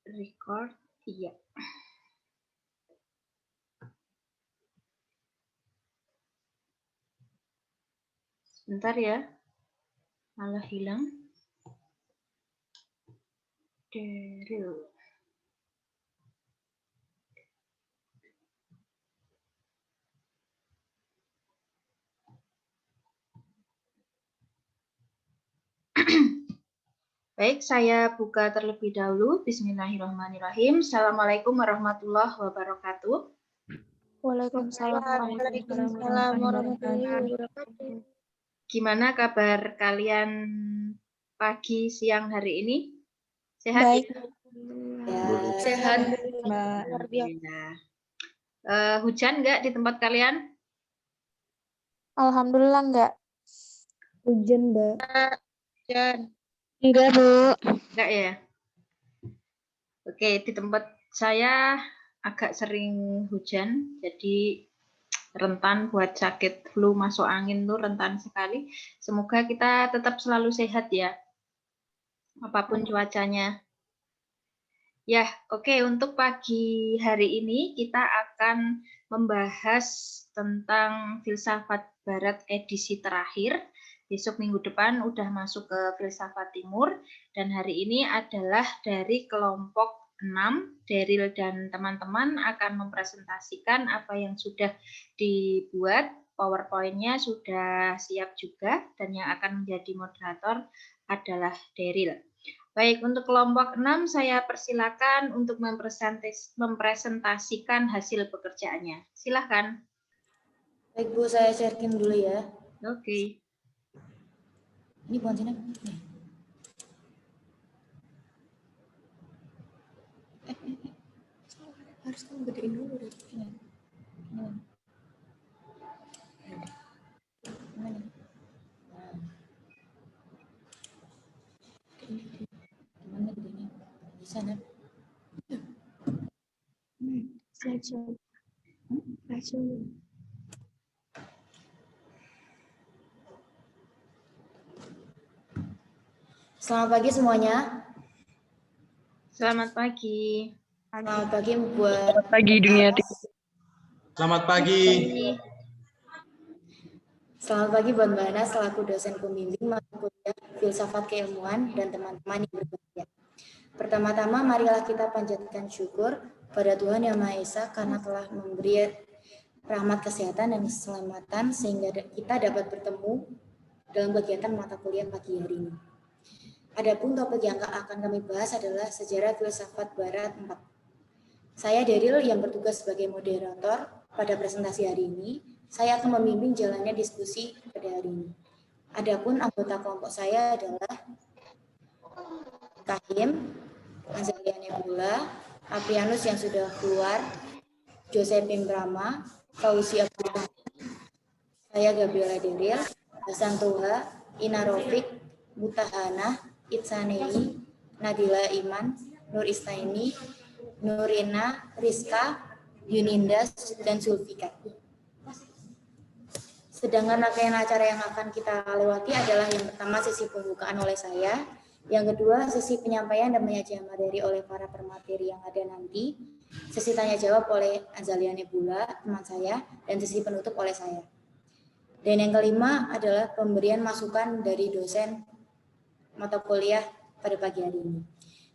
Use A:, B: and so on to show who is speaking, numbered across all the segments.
A: Record, iya. Sebentar ya, malah hilang. Daryl. Baik, saya buka terlebih dahulu. Bismillahirrahmanirrahim. Assalamualaikum warahmatullahi wabarakatuh.
B: Waalaikumsalam warahmatullahi wabarakatuh.
A: Gimana kabar kalian pagi, siang hari ini? Sehat?
B: Baik.
A: Ya,
B: Sehat,
A: Mbak. Hujan nggak di tempat kalian?
B: Alhamdulillah enggak.
C: Hujan, Mbak.
B: Hujan. Enggak, Bu.
A: Enggak ya? Oke, di tempat saya agak sering hujan, jadi rentan buat sakit flu masuk angin tuh rentan sekali. Semoga kita tetap selalu sehat ya, apapun cuacanya. Ya, oke, untuk pagi hari ini kita akan membahas tentang filsafat barat edisi terakhir. Besok minggu depan udah masuk ke filsafat timur, dan hari ini adalah dari kelompok 6. Daryl dan teman-teman akan mempresentasikan apa yang sudah dibuat. PowerPoint-nya sudah siap juga, dan yang akan menjadi moderator adalah Daryl. Baik, untuk kelompok 6 saya persilakan untuk mempresentasikan hasil pekerjaannya. Silakan.
C: Baik, Bu, saya sharing dulu ya.
A: Oke.
C: Ini bukan sini. Harus kamu gedein dulu deh. Gimana gedenya? Di sana. Selamat pagi semuanya.
A: Selamat pagi.
C: Selamat pagi buat
B: dunia.
D: Selamat pagi.
C: Selamat pagi buat Mbak Ana selaku dosen pembimbing mata kuliah Filsafat Keilmuan dan teman-teman yang berbahagia. Pertama-tama marilah kita panjatkan syukur pada Tuhan Yang Maha Esa karena telah memberi rahmat kesehatan dan keselamatan sehingga kita dapat bertemu dalam kegiatan mata kuliah pagi hari ini. Adapun topik yang akan kami bahas adalah sejarah filsafat barat 4. Saya Daryl yang bertugas sebagai moderator pada presentasi hari ini. Saya akan membimbing jalannya diskusi pada hari ini. Adapun anggota kelompok saya adalah Kahim, Azalia Nebula, Aprianus yang sudah keluar, Josephine Brahma, Fauzi Abdullah, saya Gabriela Daryl, Hasan Toha, Ina Rofik, Mutahana, Itsanei, Nadila Iman, Nur Istaini, Nurina, Rizka, Yunindas, dan Zulfika. Sedangkan rangkaian acara yang akan kita lewati adalah yang pertama sesi pembukaan oleh saya, yang kedua sesi penyampaian dan penyajian materi oleh para pemateri yang ada nanti, sesi tanya jawab oleh Azalia Nebula, teman saya, dan sesi penutup oleh saya. Dan yang kelima adalah pemberian masukan dari dosen mata kuliah pada pagi hari ini.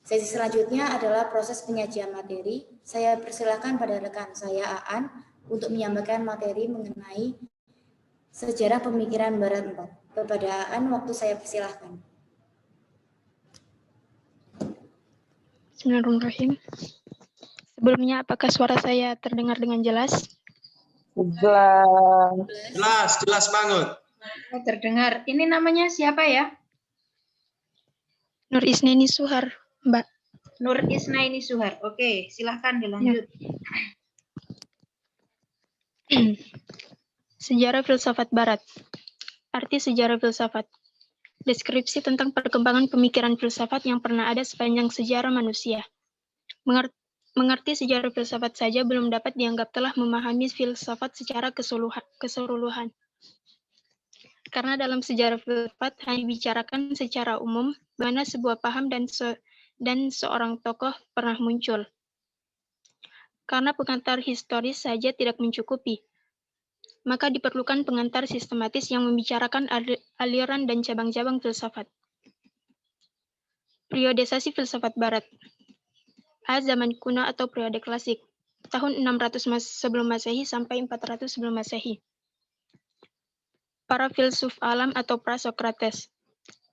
C: Sesi selanjutnya adalah proses penyajian materi. Saya persilakan pada rekan saya Aan untuk menyampaikan materi mengenai sejarah pemikiran Barat 4. Kepada Aan, waktu saya persilahkan.
B: Bismillahirrahmanirrahim. Sebelumnya, apakah suara saya terdengar dengan jelas?
D: Jelas banget.
A: Terdengar. Ini namanya siapa ya?
B: Nur Isnaini Suhar, Mbak.
A: Nur Isnaini Suhar. Oke, silahkan dilanjut.
B: Sejarah filsafat barat. Arti sejarah filsafat. Deskripsi tentang perkembangan pemikiran filsafat yang pernah ada sepanjang sejarah manusia. Mengerti sejarah filsafat saja belum dapat dianggap telah memahami filsafat secara keseluruhan. Karena dalam sejarah filsafat hanya dibicarakan secara umum, bagaimana sebuah paham dan dan seorang tokoh pernah muncul. Karena pengantar historis saja tidak mencukupi, maka diperlukan pengantar sistematis yang membicarakan aliran dan cabang-cabang filsafat. Periodisasi filsafat Barat. A. Zaman kuno atau periode klasik. Tahun 600 sebelum Masehi sampai 400 sebelum Masehi. Para filsuf alam atau pra-Sokrates.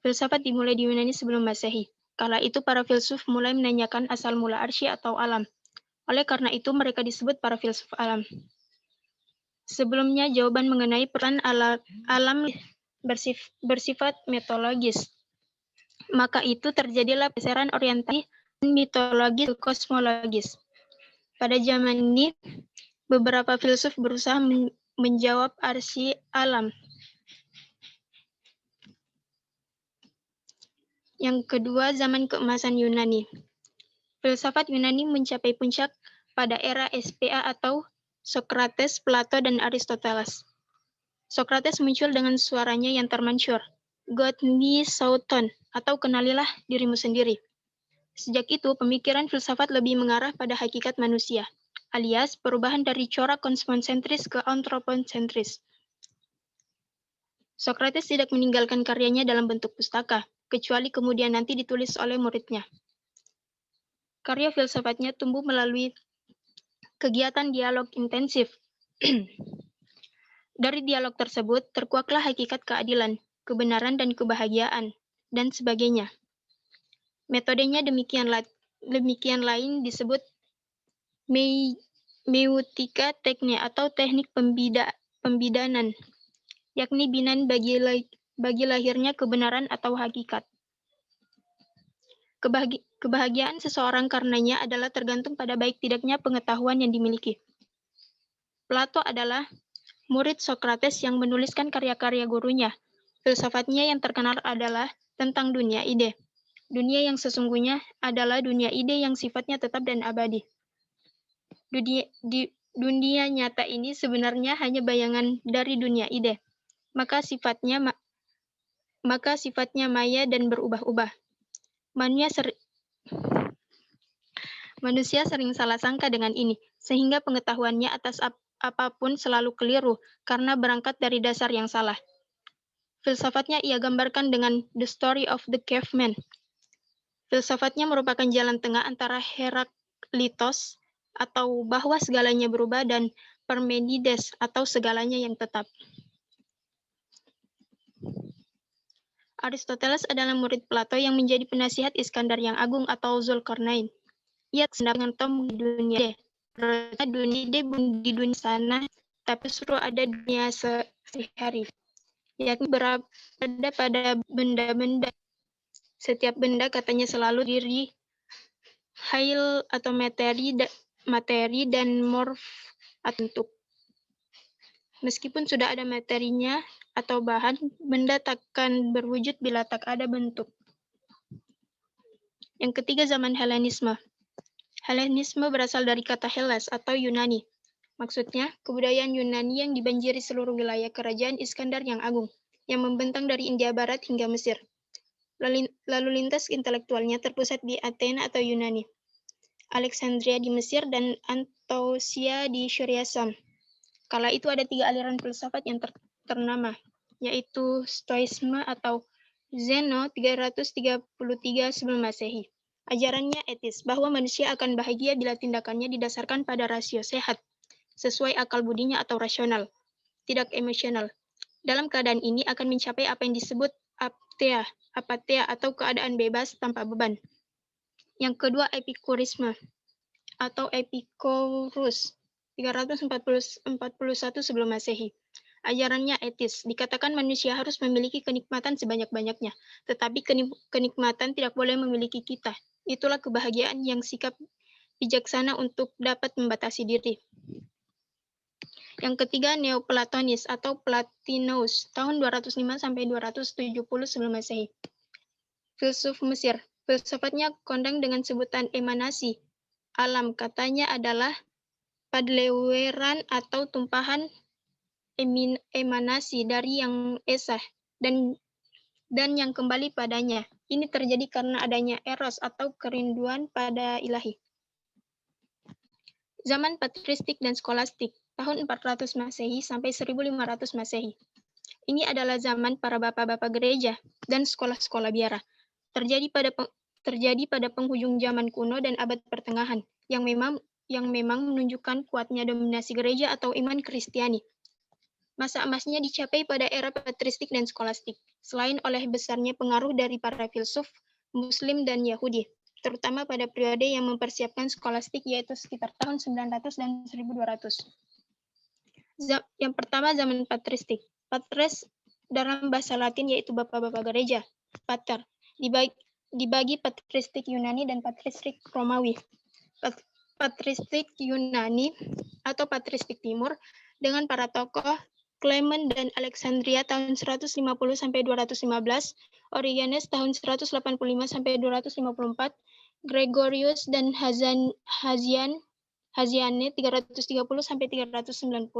B: Filsafat dimulai di Yunani sebelum Masehi. Kala itu para filsuf mulai menanyakan asal mula arsy atau alam. Oleh karena itu mereka disebut para filsuf alam. Sebelumnya jawaban mengenai peran alam bersifat metodologis. Maka itu terjadilah pergeseran orientasi mitologis ke kosmologis. Pada zaman ini, beberapa filsuf berusaha menjawab arsi alam. Yang kedua, zaman keemasan Yunani. Filsafat Yunani mencapai puncak pada era SPA atau Sokrates, Plato, dan Aristoteles. Sokrates muncul dengan suaranya yang termansur, God me Sauton, atau kenalilah dirimu sendiri. Sejak itu, pemikiran filsafat lebih mengarah pada hakikat manusia, alias perubahan dari corak kosmosentris ke antroposentris. Sokrates tidak meninggalkan karyanya dalam bentuk pustaka, kecuali kemudian nanti ditulis oleh muridnya. Karya filsafatnya tumbuh melalui kegiatan dialog intensif. Dari dialog tersebut, terkuaklah hakikat keadilan, kebenaran, dan kebahagiaan, dan sebagainya. Metodenya demikian lain disebut meutika tekne atau teknik pembidanan, yakni binan bagi lahirnya kebenaran atau hakikat. Kebahagiaan seseorang karenanya adalah tergantung pada baik tidaknya pengetahuan yang dimiliki. Plato adalah murid Sokrates yang menuliskan karya-karya gurunya. Filsafatnya yang terkenal adalah tentang dunia ide. Dunia yang sesungguhnya adalah dunia ide yang sifatnya tetap dan abadi. Dunia nyata ini sebenarnya hanya bayangan dari dunia ide. Maka sifatnya maya dan berubah-ubah. Manusia sering salah sangka dengan ini, sehingga pengetahuannya atas apapun selalu keliru karena berangkat dari dasar yang salah. Filsafatnya ia gambarkan dengan The Story of the Caveman. Filsafatnya merupakan jalan tengah antara Heraklitos atau bahwa segalanya berubah dan Parmenides atau segalanya yang tetap. Aristoteles adalah murid Plato yang menjadi penasihat Iskandar yang Agung atau Zulkarnain. Ia sedang mengentom di dunia di dunia sana, tapi suruh ada dunia sehari-hari, yakni berada pada benda-benda. Setiap benda katanya selalu diri hail atau materi dan morf atau bentuk. Meskipun sudah ada materinya atau bahan, benda takkan berwujud bila tak ada bentuk. Yang ketiga, zaman Helenisme. Helenisme berasal dari kata Hellas atau Yunani. Maksudnya, kebudayaan Yunani yang dibanjiri seluruh wilayah kerajaan Iskandar yang Agung, yang membentang dari India Barat hingga Mesir. Lalu lintas intelektualnya terpusat di Athena atau Yunani, Alexandria di Mesir, dan Antosia di Syria Sam. Kala itu ada 3 aliran filsafat yang ternama, yaitu Stoisme atau Zeno 333 sebelum Masehi. Ajarannya etis, bahwa manusia akan bahagia bila tindakannya didasarkan pada rasio sehat, sesuai akal budinya atau rasional, tidak emosional. Dalam keadaan ini akan mencapai apa yang disebut apatheia atau keadaan bebas tanpa beban. Yang kedua, Epikurisme atau Epicurus 341 sebelum Masehi. Ajarannya etis, dikatakan manusia harus memiliki kenikmatan sebanyak-banyaknya, tetapi kenikmatan tidak boleh memiliki kita. Itulah kebahagiaan yang sikap bijaksana untuk dapat membatasi diri. Yang ketiga, Neoplatonis atau Plotinus, tahun 205 sampai 270 sebelum Masehi. Filsuf Mesir, filsafatnya kondang dengan sebutan emanasi. Alam katanya adalah padleweran atau tumpahan emanasi dari yang esa dan yang kembali padanya. Ini terjadi karena adanya eros atau kerinduan pada ilahi. Zaman patristik dan skolastik, tahun 400 Masehi sampai 1500 Masehi. Ini adalah zaman para bapak-bapak gereja dan sekolah-sekolah biara. Terjadi pada penghujung zaman kuno dan abad pertengahan, yang memang menunjukkan kuatnya dominasi gereja atau iman Kristiani. Masa emasnya dicapai pada era patristik dan skolastik, selain oleh besarnya pengaruh dari para filsuf, Muslim, dan Yahudi, terutama pada periode yang mempersiapkan skolastik, yaitu sekitar tahun 900 dan 1200. Yang pertama, zaman patristik. Patres dalam bahasa Latin yaitu bapak-bapak gereja, pater, dibagi patristik Yunani dan patristik Romawi. Patristik Yunani atau patristik Timur dengan para tokoh Clement dan Alexandria tahun 150 sampai 215, Origenes tahun 185 sampai 254, Gregorius dan Hasiane 330 sampai 390,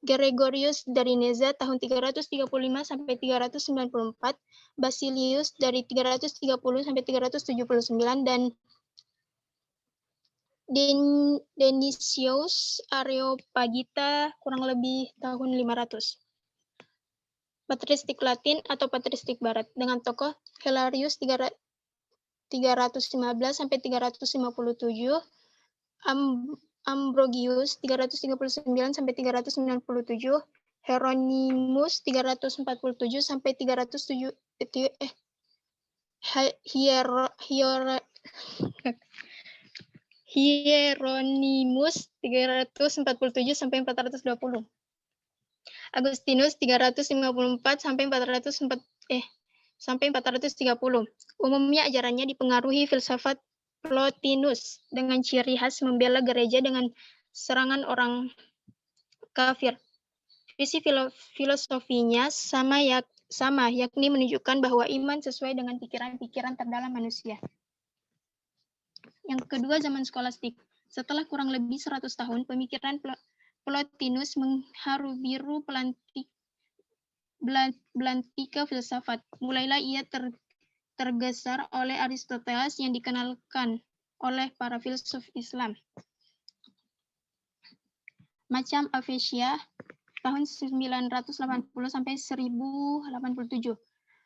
B: Gregorius dari Neza tahun 335 sampai 394, Basilius dari 330 sampai 379, dan Dionysius Areopagita kurang lebih tahun 500. Patristik Latin atau patristik Barat dengan tokoh Hilarius 315 sampai 357, Ambrosius 339 sampai 397, Hieronymus 347 sampai 307, Hieronymus 347 sampai 420. Agustinus 354 sampai 430. Umumnya ajarannya dipengaruhi filsafat Plotinus dengan ciri khas membela gereja dengan serangan orang kafir. Visi filosofinya sama, yakni menunjukkan bahwa iman sesuai dengan pikiran-pikiran terdalam manusia. Yang kedua, zaman skolastik. Setelah kurang lebih 100 tahun, pemikiran Plotinus mengharu-biru belantika filsafat. Mulailah ia tergeser oleh Aristoteles yang dikenalkan oleh para filsuf Islam. Macam Aphasia tahun 980 sampai 1087,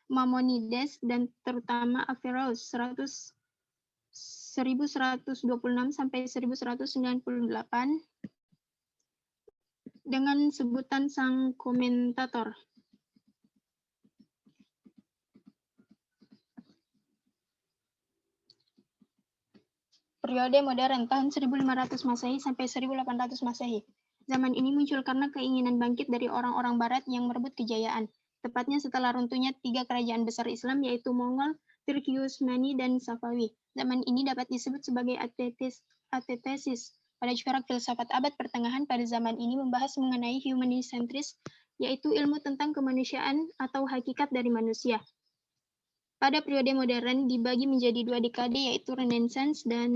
B: Maimonides dan terutama Averroes 1126 sampai 1198 dengan sebutan sang komentator. Periode modern tahun 1500 Masehi sampai 1800 Masehi. Zaman ini muncul karena keinginan bangkit dari orang-orang barat yang merebut kejayaan. Tepatnya setelah runtuhnya 3 kerajaan besar Islam yaitu Mongol, Turki Utsmani, dan Safawi. Zaman ini dapat disebut sebagai antetesis pada corak filsafat abad pertengahan. Pada zaman ini membahas mengenai humanisentris, yaitu ilmu tentang kemanusiaan atau hakikat dari manusia. Pada periode modern dibagi menjadi 2 dekade, yaitu Renaissance dan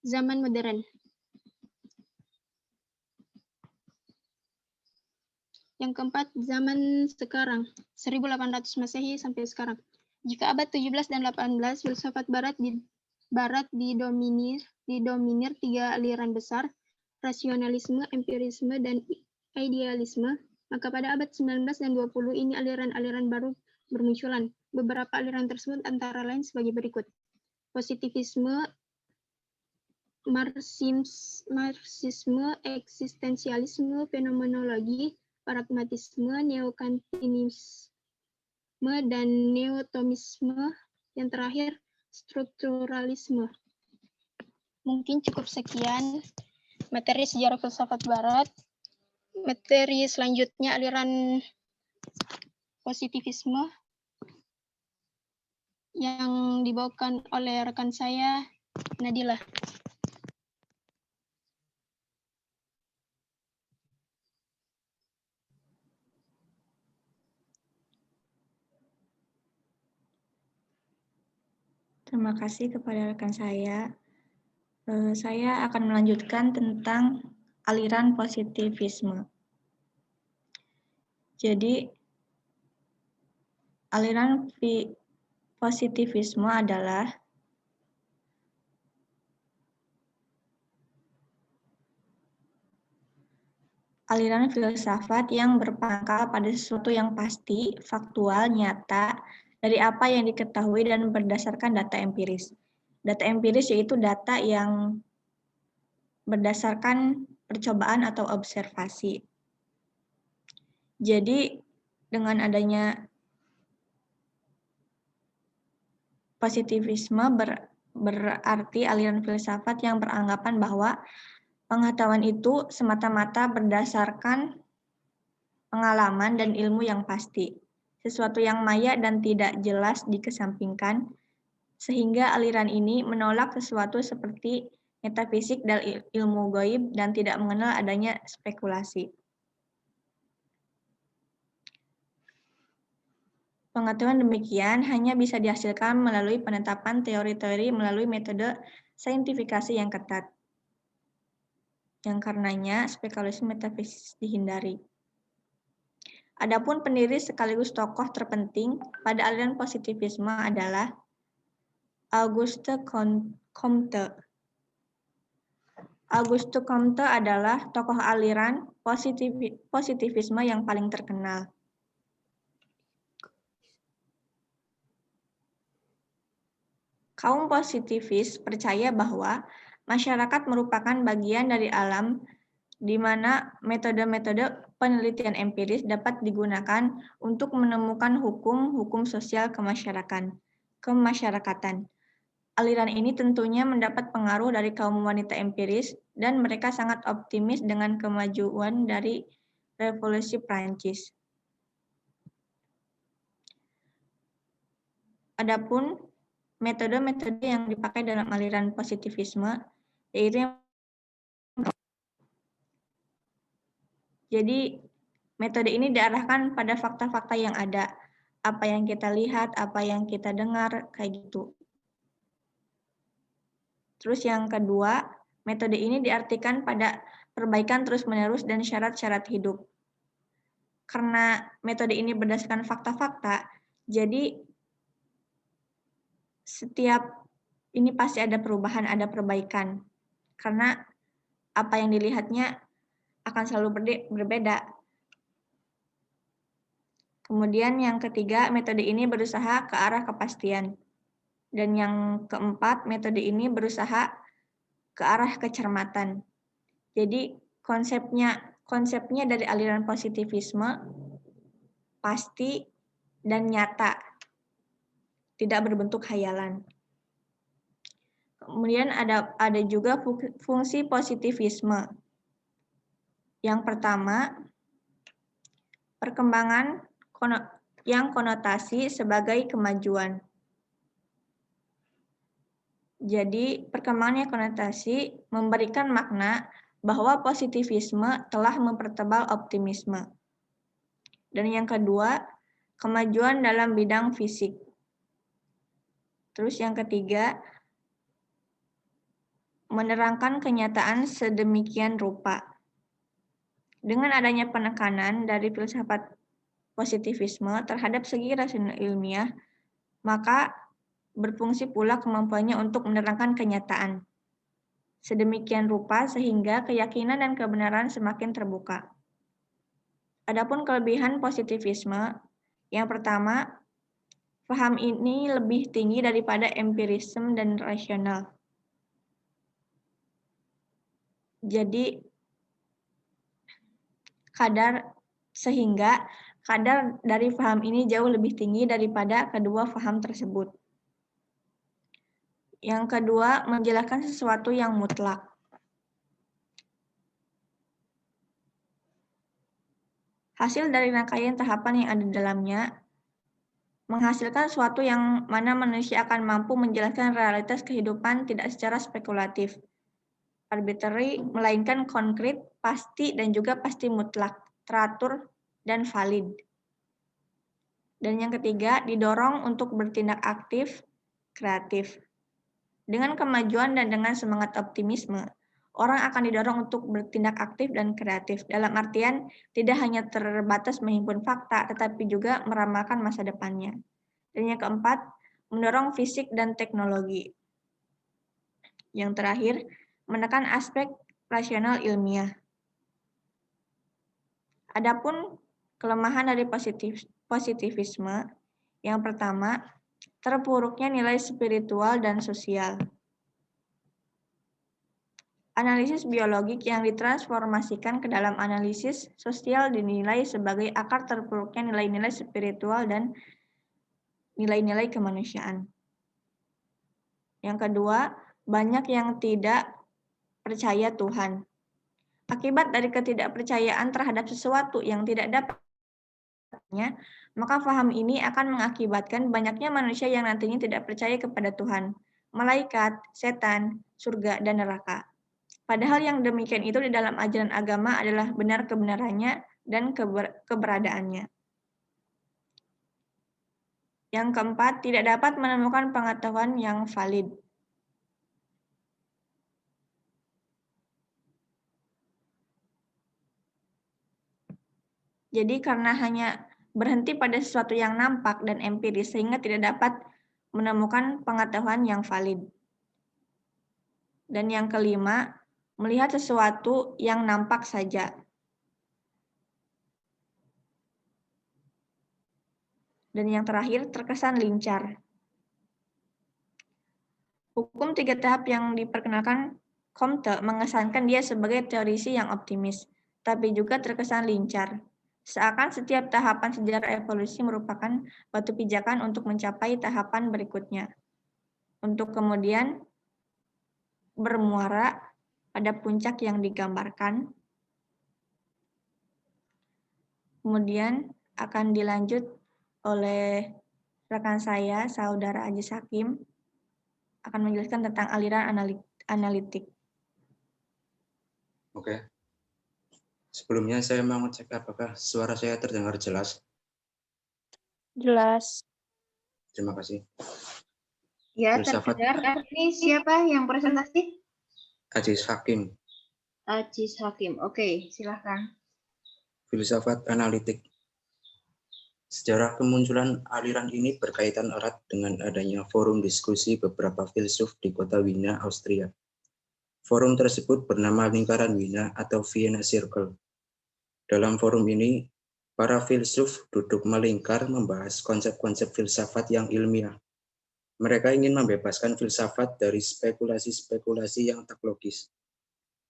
B: zaman modern. Yang keempat, zaman sekarang, 1800 Masehi sampai sekarang. Jika abad 17 dan 18, filsafat barat didominir 3 aliran besar, rasionalisme, empirisme, dan idealisme, maka pada abad 19 dan 20 ini aliran-aliran baru bermunculan. Beberapa aliran tersebut antara lain sebagai berikut. Positivisme, Marxisme, eksistensialisme, fenomenologi, pragmatisme, neokantinisme, dan neotomisme. Yang terakhir, strukturalisme. Mungkin cukup sekian materi sejarah filsafat barat. Materi selanjutnya aliran positivisme yang dibawakan oleh rekan saya, Nadila.
E: Terima kasih kepada rekan saya. Saya akan melanjutkan tentang aliran positivisme. Jadi, aliran positivisme adalah aliran filsafat yang berpangkal pada sesuatu yang pasti, faktual, nyata, dari apa yang diketahui dan berdasarkan data empiris. Data empiris yaitu data yang berdasarkan percobaan atau observasi. Jadi, dengan adanya positivisme berarti aliran filsafat yang beranggapan bahwa pengetahuan itu semata-mata berdasarkan pengalaman dan ilmu yang pasti, sesuatu yang maya dan tidak jelas dikesampingkan, sehingga aliran ini menolak sesuatu seperti metafisik dan ilmu gaib dan tidak mengenal adanya spekulasi. Pengetahuan demikian hanya bisa dihasilkan melalui penetapan teori-teori melalui metode saintifikasi yang ketat, yang karenanya spekulasi metafisik dihindari. Adapun pendiri sekaligus tokoh terpenting pada aliran positivisme adalah Auguste Comte. Auguste Comte adalah tokoh aliran positivisme yang paling terkenal. Kaum positivis percaya bahwa masyarakat merupakan bagian dari alam di mana metode-metode penelitian empiris dapat digunakan untuk menemukan hukum-hukum sosial kemasyarakatan. Aliran ini tentunya mendapat pengaruh dari kaum wanita empiris dan mereka sangat optimis dengan kemajuan dari Revolusi Prancis. Adapun metode-metode yang dipakai dalam aliran positivisme yaitu jadi metode ini diarahkan pada fakta-fakta yang ada, apa yang kita lihat, apa yang kita dengar, kayak gitu. Terus yang kedua, metode ini diartikan pada perbaikan terus-menerus dan syarat-syarat hidup. Karena metode ini berdasarkan fakta-fakta, jadi setiap ini pasti ada perubahan, ada perbaikan. Karena apa yang dilihatnya akan selalu berbeda. Kemudian yang ketiga, metode ini berusaha ke arah kepastian. Dan yang keempat, metode ini berusaha ke arah kecermatan. Jadi konsepnya dari aliran positivisme pasti dan nyata, tidak berbentuk hayalan. Kemudian ada juga fungsi positivisme. Yang pertama, perkembangan yang konotasi sebagai kemajuan. Jadi, perkembangan yang konotasi memberikan makna bahwa positivisme telah mempertebal optimisme. Dan yang kedua, kemajuan dalam bidang fisik. Terus yang ketiga, menerangkan kenyataan sedemikian rupa. Dengan adanya penekanan dari filsafat positivisme terhadap segi rasional ilmiah, maka berfungsi pula kemampuannya untuk menerangkan kenyataan sedemikian rupa sehingga keyakinan dan kebenaran semakin terbuka. Adapun kelebihan positivisme, yang pertama, paham ini lebih tinggi daripada empirisme dan rasional. Jadi sehingga kadar dari paham ini jauh lebih tinggi daripada kedua paham tersebut. Yang kedua, menjelaskan sesuatu yang mutlak. Hasil dari rangkaian tahapan yang ada di dalamnya menghasilkan sesuatu yang mana manusia akan mampu menjelaskan realitas kehidupan tidak secara spekulatif, arbitrary, melainkan konkret, pasti, dan juga pasti mutlak, teratur, dan valid. Dan yang ketiga, didorong untuk bertindak aktif, kreatif. Dengan kemajuan dan dengan semangat optimisme, orang akan didorong untuk bertindak aktif dan kreatif. Dalam artian, tidak hanya terbatas menghimpun fakta, tetapi juga meramalkan masa depannya. Dan yang keempat, mendorong fisik dan teknologi. Yang terakhir, menekan aspek rasional ilmiah. Adapun kelemahan dari positivisme, yang pertama, terpuruknya nilai spiritual dan sosial. Analisis biologik yang ditransformasikan ke dalam analisis sosial dinilai sebagai akar terpuruknya nilai-nilai spiritual dan nilai-nilai kemanusiaan. Yang kedua, banyak yang tidak percaya Tuhan. Akibat dari ketidakpercayaan terhadap sesuatu yang tidak dapatnya, maka paham ini akan mengakibatkan banyaknya manusia yang nantinya tidak percaya kepada Tuhan, malaikat, setan, surga, dan neraka. Padahal yang demikian itu di dalam ajaran agama adalah benar kebenarannya dan keberadaannya. Yang keempat, tidak dapat menemukan pengetahuan yang valid. Jadi karena hanya berhenti pada sesuatu yang nampak dan empiris sehingga tidak dapat menemukan pengetahuan yang valid. Dan yang kelima, melihat sesuatu yang nampak saja. Dan yang terakhir, terkesan lincar. Hukum 3 tahap yang diperkenalkan Comte mengesankan dia sebagai teorisi yang optimis, tapi juga terkesan lincar. Seakan setiap tahapan sejarah evolusi merupakan batu pijakan untuk mencapai tahapan berikutnya, untuk kemudian bermuara pada puncak yang digambarkan. Kemudian akan dilanjut oleh rekan saya, Saudara Ajis Hakim, akan menjelaskan tentang aliran analitik.
F: Oke. Sebelumnya saya mau ngecek apakah suara saya terdengar jelas.
B: Jelas.
F: Terima kasih.
A: Ya,
F: Filsafat.
A: terdengar. Ini siapa yang presentasi?
F: Ajis Hakim.
A: Ajis Hakim. Oke, silahkan.
F: Filsafat analitik. Sejarah kemunculan aliran ini berkaitan erat dengan adanya forum diskusi beberapa filsuf di kota Wina, Austria. Forum tersebut bernama Lingkaran Wina atau Vienna Circle. Dalam forum ini, para filsuf duduk melingkar membahas konsep-konsep filsafat yang ilmiah. Mereka ingin membebaskan filsafat dari spekulasi-spekulasi yang tak logis.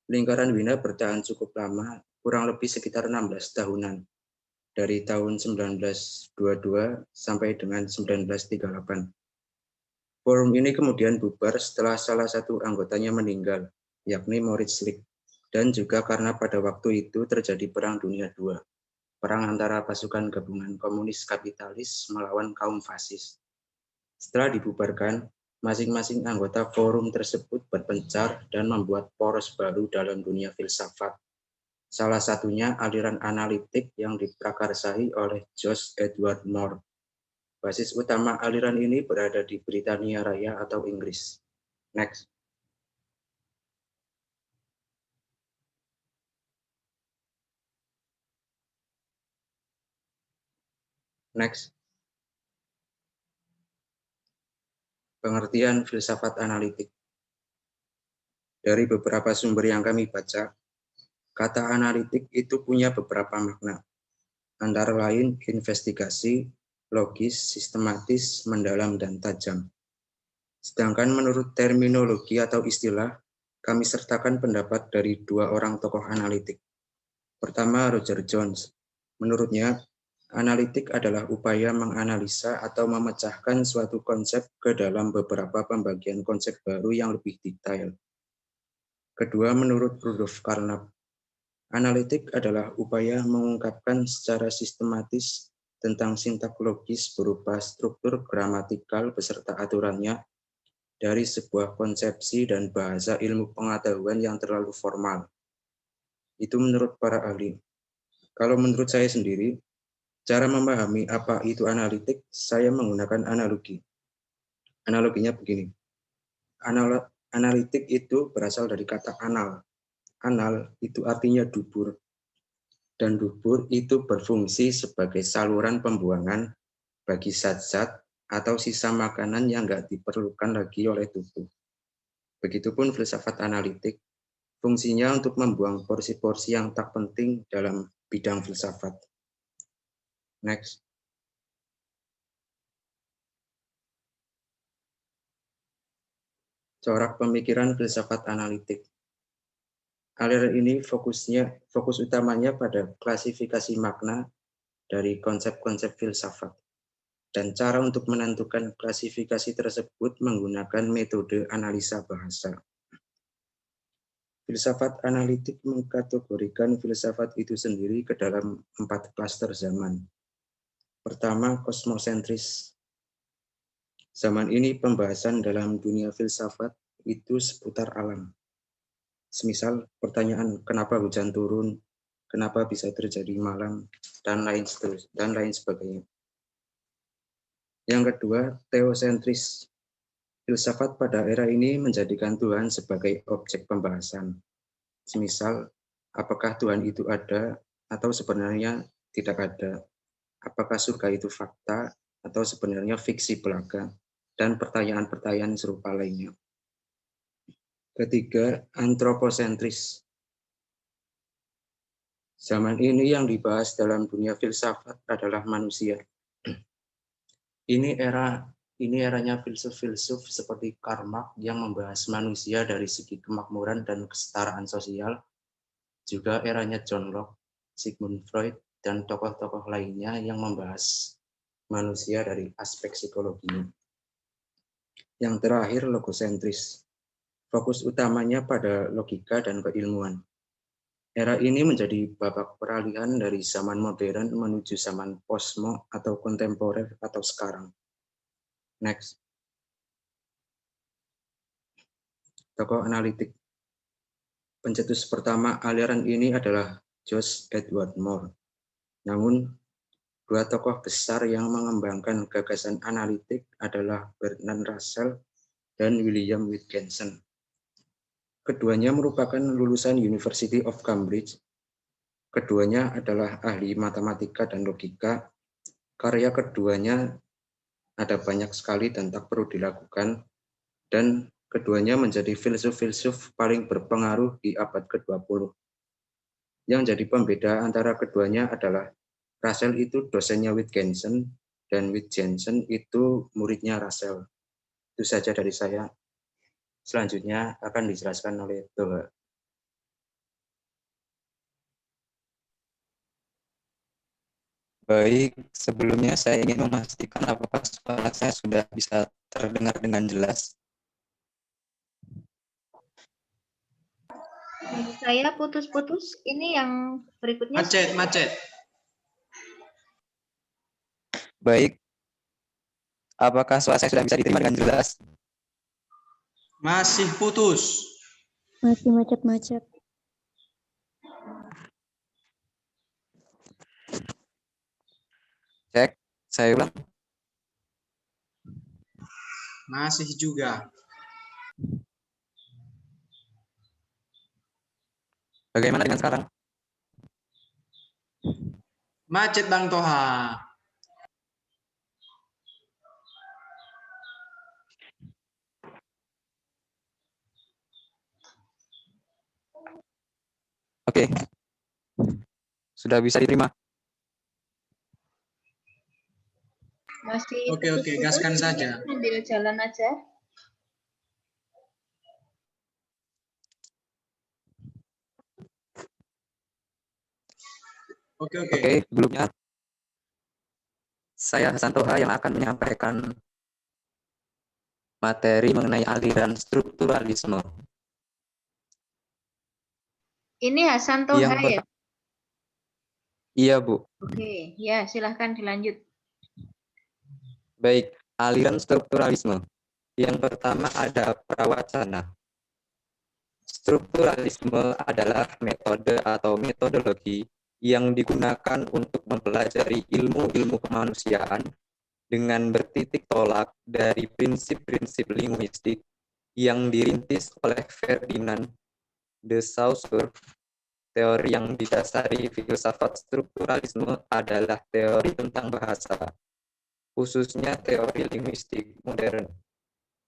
F: Lingkaran Wina bertahan cukup lama, kurang lebih sekitar 16 tahunan, dari tahun 1922 sampai dengan 1938. Forum ini kemudian bubar setelah salah satu anggotanya meninggal, yakni Moritz Schlick, dan juga karena pada waktu itu terjadi Perang Dunia II, perang antara pasukan gabungan komunis kapitalis melawan kaum fasis. Setelah dibubarkan, masing-masing anggota forum tersebut berpencar dan membuat poros baru dalam dunia filsafat. Salah satunya aliran analitik yang diprakarsai oleh George Edward Moore. Basis utama aliran ini berada di Britania Raya atau Inggris. Next. Next. Pengertian filsafat analitik. Dari beberapa sumber yang kami baca, kata analitik itu punya beberapa makna, antara lain investigasi, logis, sistematis, mendalam, dan tajam. Sedangkan menurut terminologi atau istilah, kami sertakan pendapat dari 2 orang tokoh analitik. Pertama, Roger Jones. Menurutnya, analitik adalah upaya menganalisa atau memecahkan suatu konsep ke dalam beberapa pembagian konsep baru yang lebih detail. Kedua, menurut Rudolf Carnap, analitik adalah upaya mengungkapkan secara sistematis tentang sintak logis berupa struktur gramatikal beserta aturannya dari sebuah konsepsi dan bahasa ilmu pengetahuan yang terlalu formal. Itu menurut para ahli. Kalau menurut saya sendiri, cara memahami apa itu analitik, saya menggunakan analogi. Analoginya begini. Analitik itu berasal dari kata anal. Anal itu artinya dubur. Dan dubur itu berfungsi sebagai saluran pembuangan bagi zat-zat atau sisa makanan yang nggak diperlukan lagi oleh tubuh. Begitupun filsafat analitik, fungsinya untuk membuang porsi-porsi yang tak penting dalam bidang filsafat. Next. Corak pemikiran filsafat analitik. Aliran ini fokus utamanya pada klasifikasi makna dari konsep-konsep filsafat. Dan cara untuk menentukan klasifikasi tersebut menggunakan metode analisa bahasa. Filsafat analitik mengkategorikan filsafat itu sendiri ke dalam 4 klaster zaman. Pertama, kosmosentris. Zaman ini pembahasan dalam dunia filsafat itu seputar alam. Semisal pertanyaan kenapa hujan turun, kenapa bisa terjadi malam, dan lain sebagainya. Yang kedua, teosentris. Filsafat pada era ini menjadikan Tuhan sebagai objek pembahasan. Semisal, apakah Tuhan itu ada atau sebenarnya tidak ada? Apakah surga itu fakta atau sebenarnya fiksi belaka? Dan pertanyaan-pertanyaan serupa lainnya. Ketiga, antroposentris. Zaman ini yang dibahas dalam dunia filsafat adalah manusia. Ini eranya filsuf-filsuf seperti Karl Marx yang membahas manusia dari segi kemakmuran dan kesetaraan sosial. Juga eranya John Locke, Sigmund Freud, dan tokoh-tokoh lainnya yang membahas manusia dari aspek psikologinya. Yang terakhir, logosentris. Fokus utamanya pada logika dan keilmuan. Era ini menjadi babak peralihan dari zaman modern menuju zaman posmo atau kontemporer atau sekarang. Next. Tokoh analitik. Pencetus pertama aliran ini adalah George Edward Moore. Namun, dua tokoh besar yang mengembangkan gagasan analitik adalah Bertrand Russell dan William Wilkinson. Keduanya merupakan lulusan University of Cambridge. Keduanya adalah ahli matematika dan logika. Karya keduanya ada banyak sekali dan tak perlu dilakukan. Dan keduanya menjadi filsuf-filsuf paling berpengaruh di abad ke-20. Yang jadi pembeda antara keduanya adalah Russell itu dosennya Wilkinson dan Wilkinson itu muridnya Russell. Itu saja dari saya. Selanjutnya akan dijelaskan oleh Toha.
G: Baik, sebelumnya saya ingin memastikan apakah suara saya sudah bisa terdengar dengan jelas.
A: Saya putus-putus. Ini yang berikutnya.
D: Macet.
G: Baik, apakah suara saya sudah bisa diterima dengan jelas?
D: Masih putus.
H: Masih macet-macet.
G: Cek, saya ulang.
D: Masih juga.
G: Bagaimana dengan sekarang?
D: Macet Bang Toha.
G: Oke, sudah bisa diterima.
A: Masih
D: Oke, gaskan saja.
A: Sambil jalan aja.
D: Oke.
G: Sebelumnya saya Hasan Toha yang akan menyampaikan materi mengenai aliran strukturalisme.
A: Ini Hasan Toha ya?
G: Iya, Bu.
A: Oke, ya silahkan dilanjut.
G: Baik, aliran strukturalisme. Yang pertama ada prawacana. Strukturalisme adalah metode atau metodologi yang digunakan untuk mempelajari ilmu-ilmu kemanusiaan dengan bertitik tolak dari prinsip-prinsip linguistik yang dirintis oleh Ferdinand de Saussure. Teori yang didasari filsafat strukturalisme adalah teori tentang bahasa. khususnya teori linguistik modern,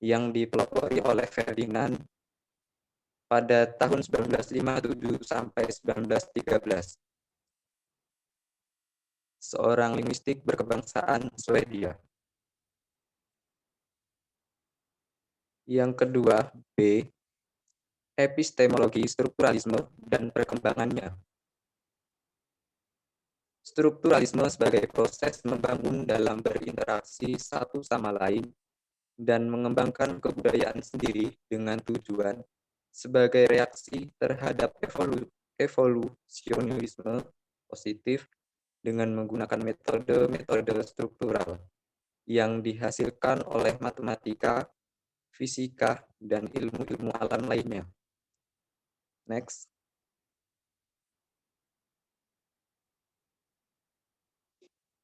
G: yang dipelopori oleh Ferdinand pada tahun 1957 sampai 1913. Seorang linguistik berkebangsaan Swedia. Yang kedua, B. Epistemologi strukturalisme dan perkembangannya. Strukturalisme sebagai proses membangun dalam berinteraksi satu sama lain dan mengembangkan kebudayaan sendiri dengan tujuan sebagai reaksi terhadap evolusionisme positif dengan menggunakan metode-metode struktural yang dihasilkan oleh matematika, fisika, dan ilmu-ilmu alam lainnya. Next.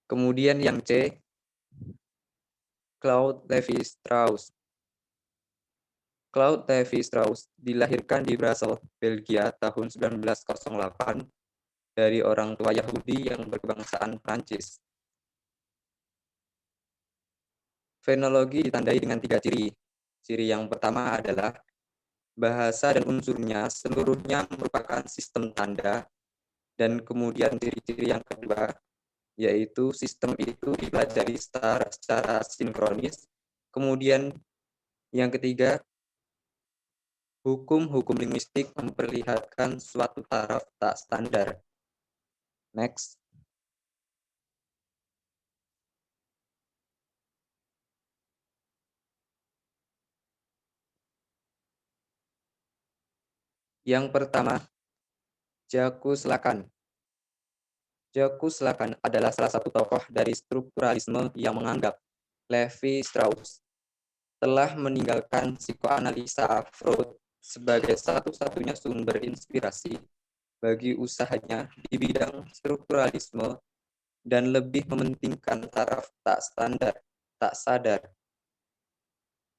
G: Kemudian yang C, Claude Lévi-Strauss. Claude Lévi-Strauss dilahirkan di Brussels, Belgia tahun 1908 dari orang tua Yahudi yang berkebangsaan Prancis. Fenologi ditandai dengan 3 ciri. Ciri yang pertama adalah bahasa dan unsurnya seluruhnya merupakan sistem tanda, dan kemudian ciri-ciri yang kedua yaitu sistem itu dipelajari secara sinkronis. Kemudian yang ketiga, hukum-hukum linguistik memperlihatkan suatu taraf tak standar. Next. Yang pertama, Jacques Lacan. Jacques Lacan adalah salah satu tokoh dari strukturalisme yang menganggap Lévi-Strauss telah meninggalkan psikoanalisa Freud sebagai satu-satunya sumber inspirasi bagi usahanya di bidang strukturalisme dan lebih mementingkan taraf tak standar, tak sadar.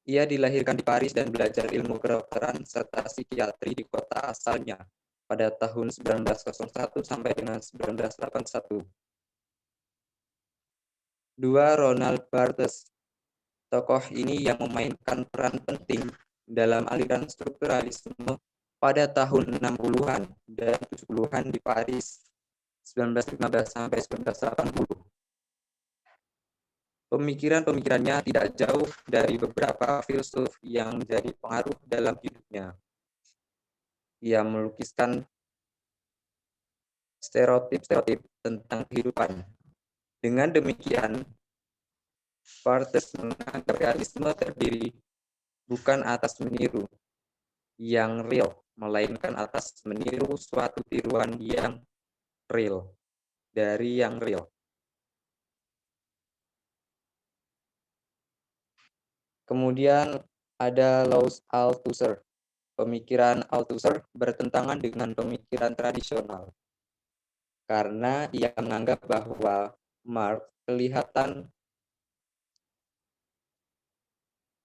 G: Ia dilahirkan di Paris dan belajar ilmu kedokteran serta psikiatri di kota asalnya pada tahun 1901 sampai dengan 1981. 2. Roland Barthes. Tokoh ini yang memainkan peran penting dalam aliran strukturalisme pada tahun 60-an dan 70-an di Paris 1915 sampai 1980. Pemikiran-pemikirannya tidak jauh dari beberapa filsuf yang menjadi pengaruh dalam hidupnya. Ia melukiskan stereotip-stereotip tentang kehidupan. Dengan demikian, Barthes menganggap realisme terdiri bukan atas meniru yang real, melainkan atas meniru suatu tiruan yang real dari yang real. Kemudian ada Louis Althusser. Pemikiran Althusser bertentangan dengan pemikiran tradisional karena ia menganggap bahwa Marx kelihatan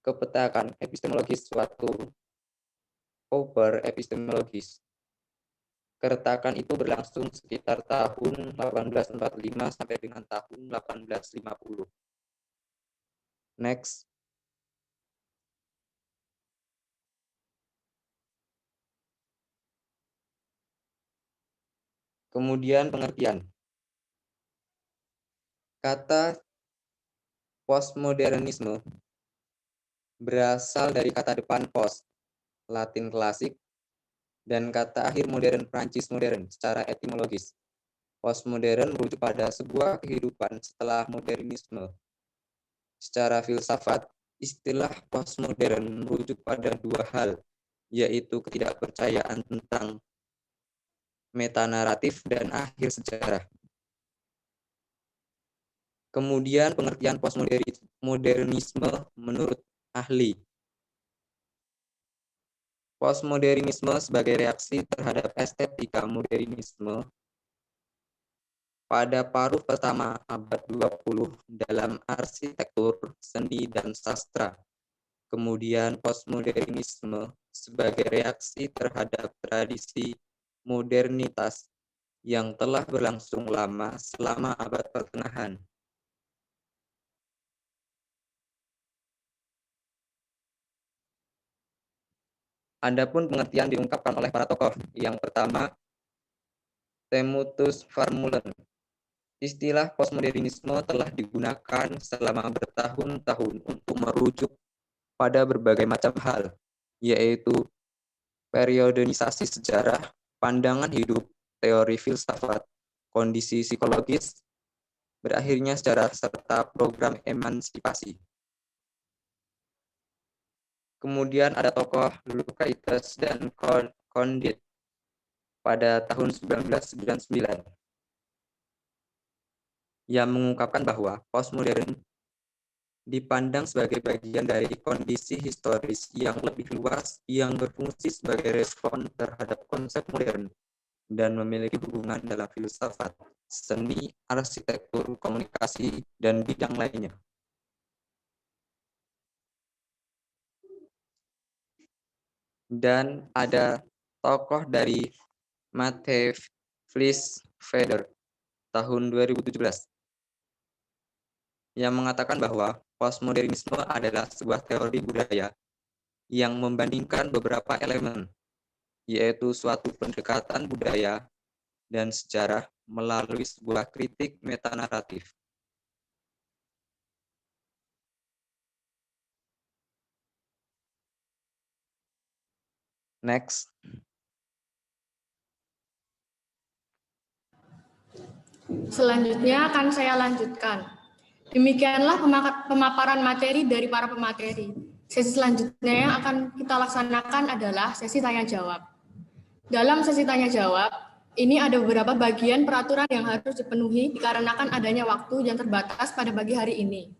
G: kepetakan epistemologis suatu over epistemologis. Keretakan itu berlangsung sekitar tahun 1845 sampai dengan tahun 1850. Next. Kemudian pengertian. Kata postmodernisme berasal dari kata depan post, Latin klasik, dan kata akhir modern Prancis modern secara etimologis. Postmodern merujuk pada sebuah kehidupan setelah modernisme. Secara filsafat, istilah postmodern merujuk pada 2 hal, yaitu ketidakpercayaan tentang metanaratif dan akhir sejarah. Kemudian pengertian postmodernisme menurut ahli. Postmodernisme sebagai reaksi terhadap estetika modernisme pada paruh pertama abad 20 dalam arsitektur, seni, dan sastra. Kemudian postmodernisme sebagai reaksi terhadap tradisi modernitas yang telah berlangsung lama selama abad pertengahan. Adapun pengertian diungkapkan oleh para tokoh. Yang pertama, Temutus Vermeulen. Istilah postmodernisme telah digunakan selama bertahun-tahun untuk merujuk pada berbagai macam hal, yaitu periodenisasi sejarah, pandangan hidup, teori filsafat, kondisi psikologis, berakhirnya sejarah, serta program emansipasi. Kemudian ada tokoh Lucretius dan Condit pada tahun 1999 yang mengungkapkan bahwa postmodern dipandang sebagai bagian dari kondisi historis yang lebih luas yang berfungsi sebagai respon terhadap konsep modern dan memiliki hubungan dalam filsafat, seni, arsitektur, komunikasi, dan bidang lainnya. Dan ada tokoh dari Matthew Fliessfeder tahun 2017 yang mengatakan bahwa postmodernisme adalah sebuah teori budaya yang membandingkan beberapa elemen, yaitu suatu pendekatan budaya dan sejarah melalui sebuah kritik metanaratif. Next.
I: Selanjutnya akan saya lanjutkan. Demikianlah pemaparan materi dari para pemateri. Sesi selanjutnya yang akan kita laksanakan adalah sesi tanya-jawab. Dalam sesi tanya-jawab, ini ada beberapa bagian peraturan yang harus dipenuhi dikarenakan adanya waktu yang terbatas pada pagi hari ini.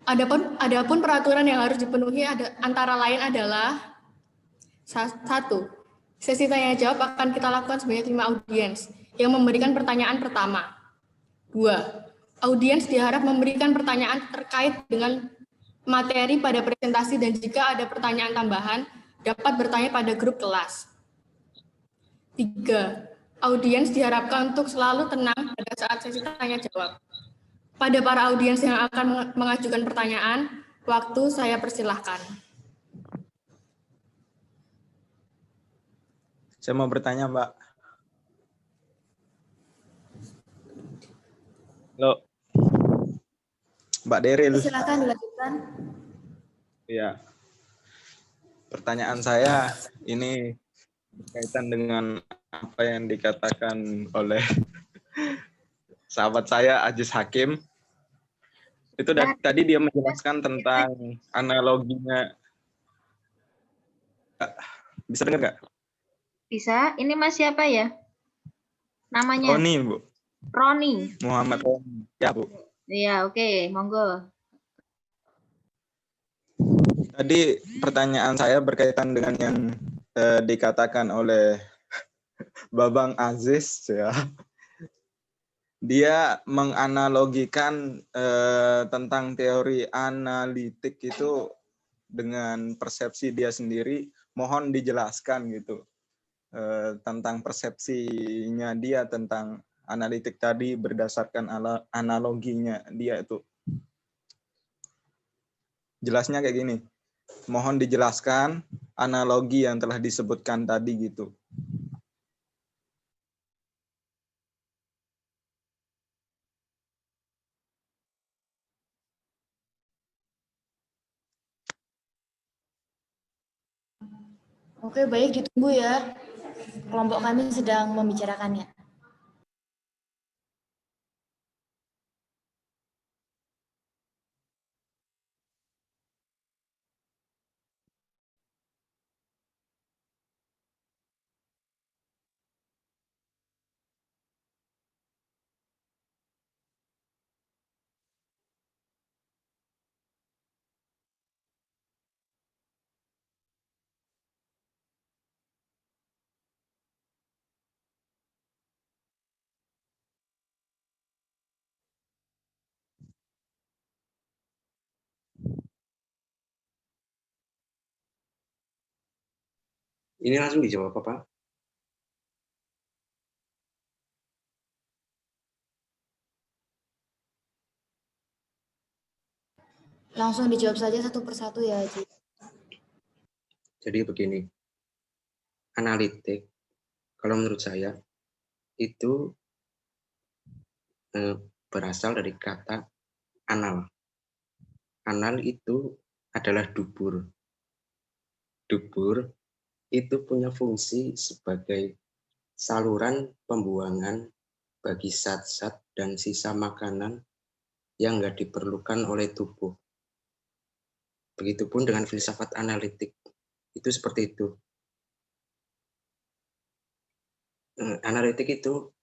I: Adapun peraturan yang harus dipenuhi antara lain adalah 1. Sesi tanya-jawab akan kita lakukan sebanyak 5 audiens yang memberikan pertanyaan pertama. 2. Audiens diharap memberikan pertanyaan terkait dengan materi pada presentasi dan jika ada pertanyaan tambahan, dapat bertanya pada grup kelas. 3. Audiens diharapkan untuk selalu tenang pada saat sesi tanya-jawab. Pada para audiens yang akan mengajukan pertanyaan, waktu saya persilahkan.
J: Saya mau bertanya, Mbak. Halo. Mbak Deril.
C: Silakan dilanjutkan.
J: Iya. Pertanyaan saya ini berkaitan dengan apa yang dikatakan oleh sahabat saya Aziz Hakim. Itu tadi dia menjelaskan tentang analoginya. Bisa dengar nggak?
A: Bisa. Ini Mas siapa ya? Namanya?
J: Roni, Bu.
A: Roni.
J: Muhammad Roni. Ya, Bu.
A: Iya, oke. Monggo.
J: Tadi pertanyaan saya berkaitan dengan yang dikatakan oleh Babang Aziz, ya. Dia menganalogikan tentang teori analitik itu dengan persepsi dia sendiri. Mohon dijelaskan gitu tentang persepsinya dia tentang analitik tadi berdasarkan analoginya dia itu. Jelasnya kayak gini. Mohon dijelaskan analogi yang telah disebutkan tadi gitu.
C: Oke, baik, ditunggu ya. Kelompok kami sedang membicarakannya.
F: Ini langsung dijawab, Pak.
C: Langsung dijawab saja satu persatu ya, Haji.
F: Jadi begini, analitik, kalau menurut saya, itu berasal dari kata anal. Anal itu adalah dubur. Dubur itu punya fungsi sebagai saluran pembuangan bagi zat-zat dan sisa makanan yang nggak diperlukan oleh tubuh. Begitupun dengan filsafat analitik, itu seperti itu. Analitik itu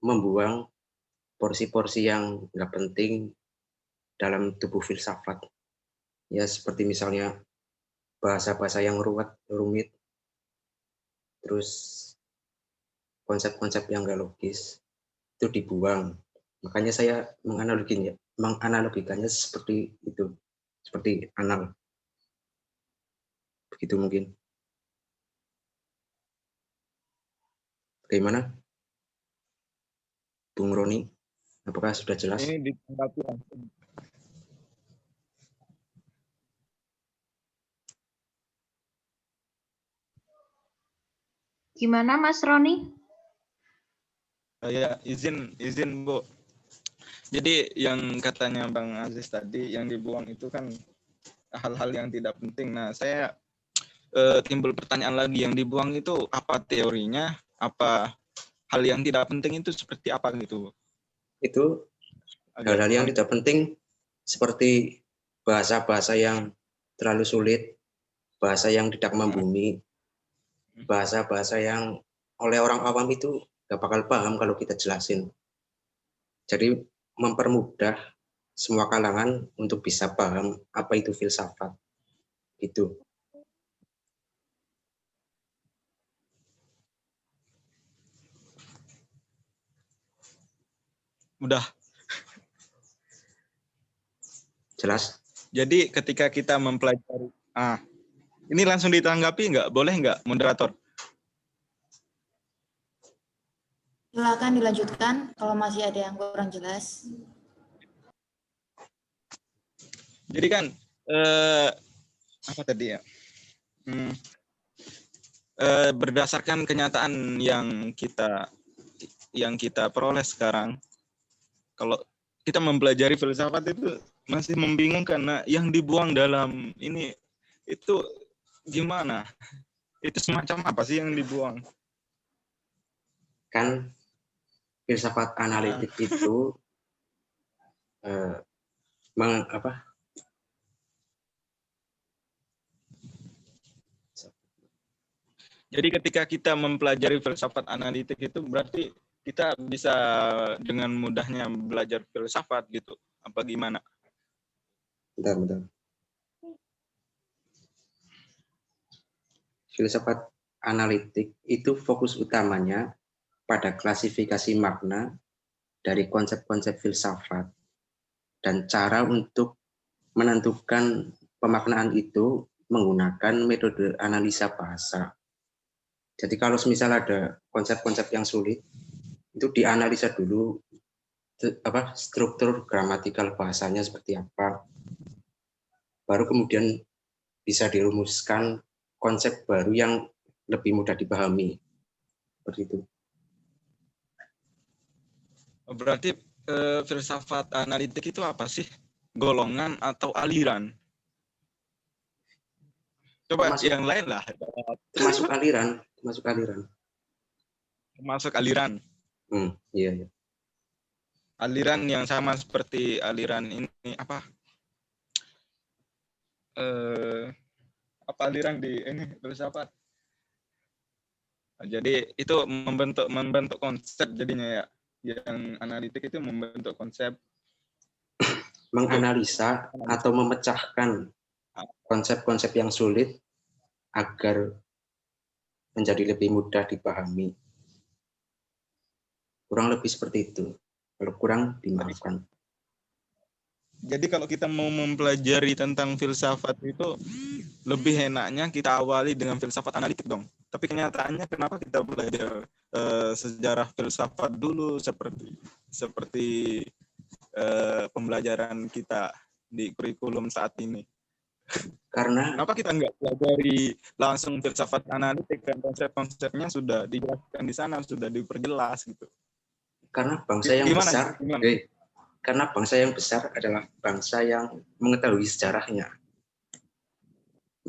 F: membuang porsi-porsi yang nggak penting dalam tubuh filsafat. Ya seperti misalnya bahasa-bahasa yang rumit, terus konsep-konsep yang nggak logis, itu dibuang. Makanya saya menganalogikannya seperti itu, seperti anal. Begitu mungkin. Bagaimana? Bung Roni, apakah sudah jelas?
J: Ini ditanggapi langsung.
A: Gimana Mas Roni?
J: Ya, izin Bu. Jadi yang katanya Bang Aziz tadi yang dibuang itu kan hal-hal yang tidak penting. Nah, saya timbul pertanyaan lagi, yang dibuang itu apa teorinya? Apa hal yang tidak penting itu seperti apa gitu?
F: Itu hal-hal yang tidak penting seperti bahasa-bahasa yang terlalu sulit, bahasa yang tidak membumi, bahasa-bahasa yang oleh orang awam itu gak bakal paham kalau kita jelasin. Jadi mempermudah semua kalangan untuk bisa paham apa itu filsafat. Itu.
J: Udah.
F: Jelas?
J: Jadi ketika kita mempelajari, ini langsung ditanggapi nggak? Boleh nggak, moderator?
C: Silakan dilanjutkan kalau masih ada yang kurang jelas.
J: Jadi kan apa tadi ya? Berdasarkan kenyataan yang kita peroleh sekarang, kalau kita mempelajari filsafat itu masih membingungkan. Nah, yang dibuang dalam ini itu gimana? Itu semacam apa sih yang dibuang?
F: Kan filsafat analitik itu
J: Jadi ketika kita mempelajari filsafat analitik itu berarti kita bisa dengan mudahnya belajar filsafat gitu. Apa gimana?
F: Bentar. Filsafat analitik itu fokus utamanya pada klasifikasi makna dari konsep-konsep filsafat dan cara untuk menentukan pemaknaan itu menggunakan metode analisa bahasa. Jadi kalau misal ada konsep-konsep yang sulit, itu dianalisa dulu struktur gramatikal bahasanya seperti apa. Baru kemudian bisa dirumuskan konsep baru yang lebih mudah dipahami. Seperti itu.
J: Berarti filsafat analitik itu apa sih? Golongan atau aliran? Coba yang lain lah.
F: Termasuk aliran.
J: Termasuk aliran.
F: Iya.
J: Aliran yang sama seperti aliran ini apa? Apa aliran di ini filsafat? Jadi itu membentuk konsep jadinya ya. Yang analitik itu membentuk konsep,
F: menganalisa atau memecahkan konsep-konsep yang sulit agar menjadi lebih mudah dipahami. Kurang lebih seperti itu. Kalau kurang dimaafkan.
J: Jadi kalau kita mau mempelajari tentang filsafat itu lebih enaknya kita awali dengan filsafat analitik dong. Tapi kenyataannya kenapa kita belajar sejarah filsafat dulu seperti pembelajaran kita di kurikulum saat ini?
F: Karena
J: Kenapa kita nggak pelajari langsung filsafat analitik dan konsep-konsepnya sudah dijelaskan di sana, sudah diperjelas gitu.
F: karena bangsa yang
J: Gimana?
F: besar, karena bangsa yang besar adalah bangsa yang mengetahui sejarahnya.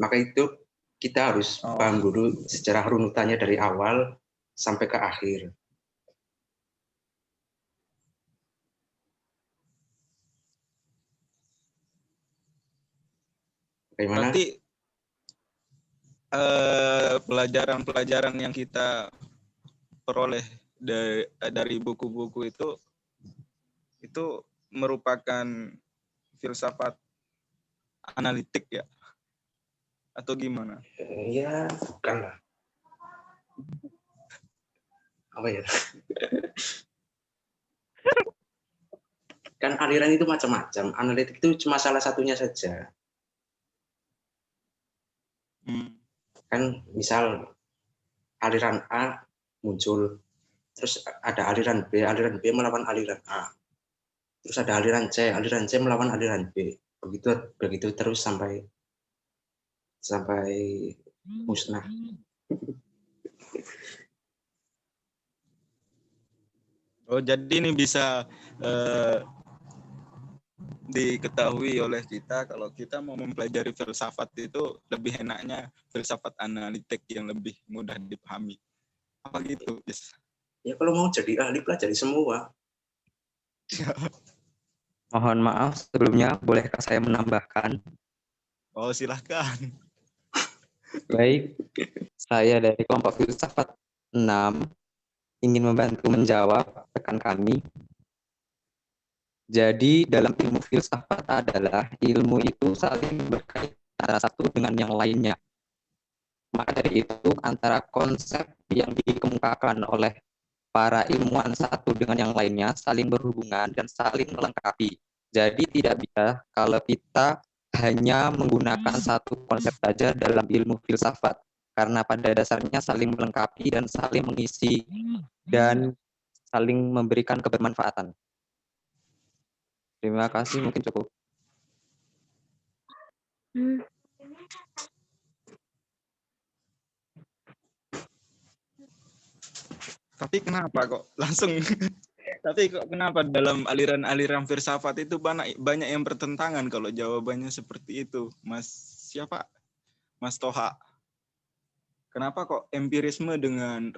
F: Maka itu kita harus paham dulu sejarah runutannya dari awal sampai ke akhir. Bagaimana?
J: Berarti pelajaran-pelajaran yang kita peroleh dari buku-buku itu merupakan filsafat analitik ya? Atau gimana?
F: Ya, bukan lah. Apa ya? Kan aliran itu macam-macam. Analitik itu cuma salah satunya saja. Kan misal aliran A muncul, terus ada aliran B melawan aliran A. Terus ada aliran C melawan aliran B. Begitu terus sampai musnah.
J: Oh, jadi ini bisa diketahui oleh kita kalau kita mau mempelajari filsafat itu lebih enaknya filsafat analitik yang lebih mudah dipahami. Apa gitu? Yes.
F: Ya kalau mau jadi ahli pelajari semua.
G: Mohon maaf sebelumnya, bolehkah saya menambahkan?
J: Oh, silahkan.
G: Baik, saya dari kelompok filsafat 6 ingin membantu menjawab rekan kami. Jadi dalam ilmu filsafat adalah ilmu itu saling berkaitan antara satu dengan yang lainnya. Maka dari itu antara konsep yang dikemukakan oleh para ilmuwan satu dengan yang lainnya saling berhubungan dan saling melengkapi. Jadi tidak bisa kalau kita hanya menggunakan satu konsep saja dalam ilmu filsafat. Karena pada dasarnya saling melengkapi dan saling mengisi dan saling memberikan kebermanfaatan. Terima kasih, mungkin cukup.
J: Tapi kenapa kok langsung? Tapi kok kenapa dalam aliran-aliran filsafat itu banyak yang bertentangan kalau jawabannya seperti itu, Mas siapa? Mas Toha. Kenapa kok empirisme dengan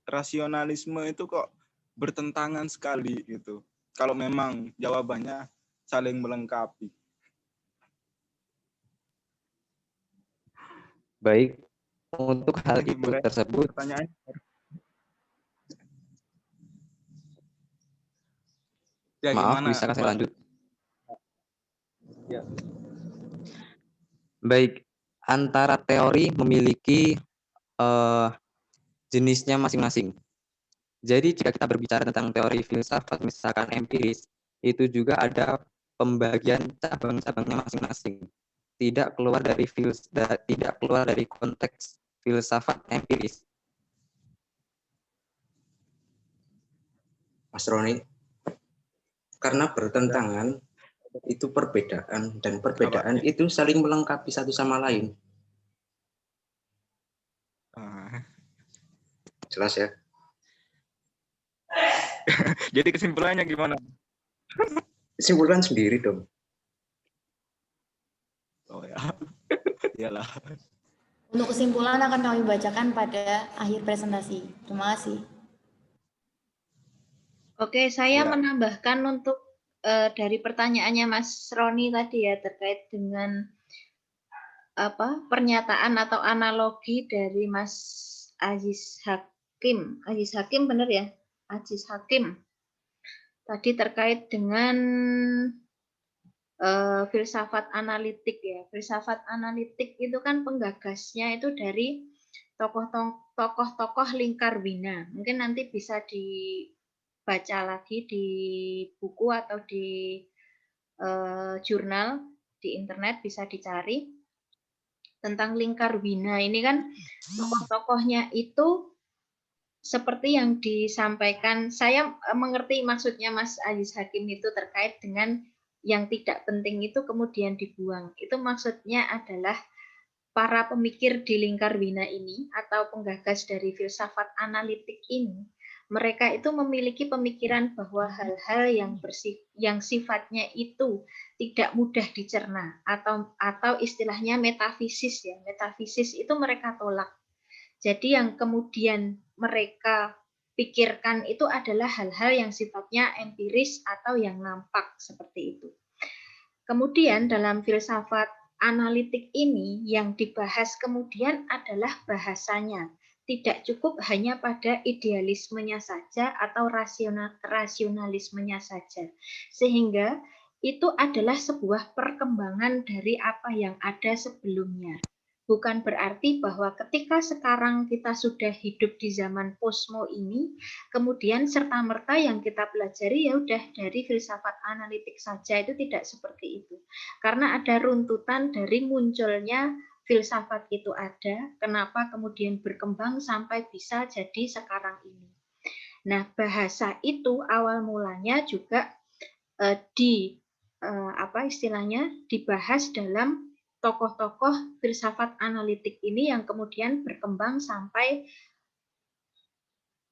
J: rasionalisme itu kok bertentangan sekali gitu? Kalau memang jawabannya saling melengkapi.
G: Baik, untuk hal itu tersebut,
J: pertanyaan. Ya,
G: maaf,
J: gimana?
G: bisa saya lanjut?
J: Ya.
G: Baik, antara teori memiliki jenisnya masing-masing. Jadi jika kita berbicara tentang teori filsafat, misalkan empiris, itu juga ada pembagian cabang-cabangnya masing-masing. Tidak keluar dari konteks filsafat empiris.
F: Mas Roni, karena bertentangan itu perbedaan, dan perbedaan itu saling melengkapi satu sama lain. Jelas ya?
J: Jadi kesimpulannya gimana?
F: Simpulkan sendiri dong.
J: Oh ya, iyalah.
C: Untuk kesimpulan akan kami bacakan pada akhir presentasi. Terima kasih.
A: Oke, saya menambahkan untuk dari pertanyaannya Mas Roni tadi ya terkait dengan pernyataan atau analogi dari Mas Aziz Hakim. Aziz Hakim benar ya? Aziz Hakim. Tadi terkait dengan filsafat analitik ya. Filsafat analitik itu kan penggagasnya itu dari tokoh-tokoh lingkar Wina. Mungkin nanti bisa dibaca lagi di buku atau di jurnal di internet, bisa dicari tentang lingkar Wina. Ini kan tokoh-tokohnya itu seperti yang disampaikan, saya mengerti maksudnya Mas Aziz Hakim itu terkait dengan yang tidak penting itu kemudian dibuang. Itu maksudnya adalah para pemikir di lingkar Wina ini atau penggagas dari filsafat analitik ini, mereka itu memiliki pemikiran bahwa hal-hal yang sifatnya itu tidak mudah dicerna atau istilahnya metafisis ya. Metafisis itu mereka tolak. Jadi yang kemudian mereka pikirkan itu adalah hal-hal yang sifatnya empiris atau yang nampak seperti itu. Kemudian dalam filsafat analitik ini yang dibahas kemudian adalah bahasanya. Tidak cukup hanya pada idealismenya saja atau rasionalismenya saja. Sehingga itu adalah sebuah perkembangan dari apa yang ada sebelumnya. Bukan berarti bahwa ketika sekarang kita sudah hidup di zaman posmo ini, kemudian serta-merta yang kita pelajari ya udah dari filsafat analitik saja, itu tidak seperti itu. Karena ada runtutan dari munculnya filsafat itu ada, kenapa kemudian berkembang sampai bisa jadi sekarang ini. Nah, bahasa itu awal mulanya juga dibahas dalam tokoh-tokoh filsafat analitik ini yang kemudian berkembang sampai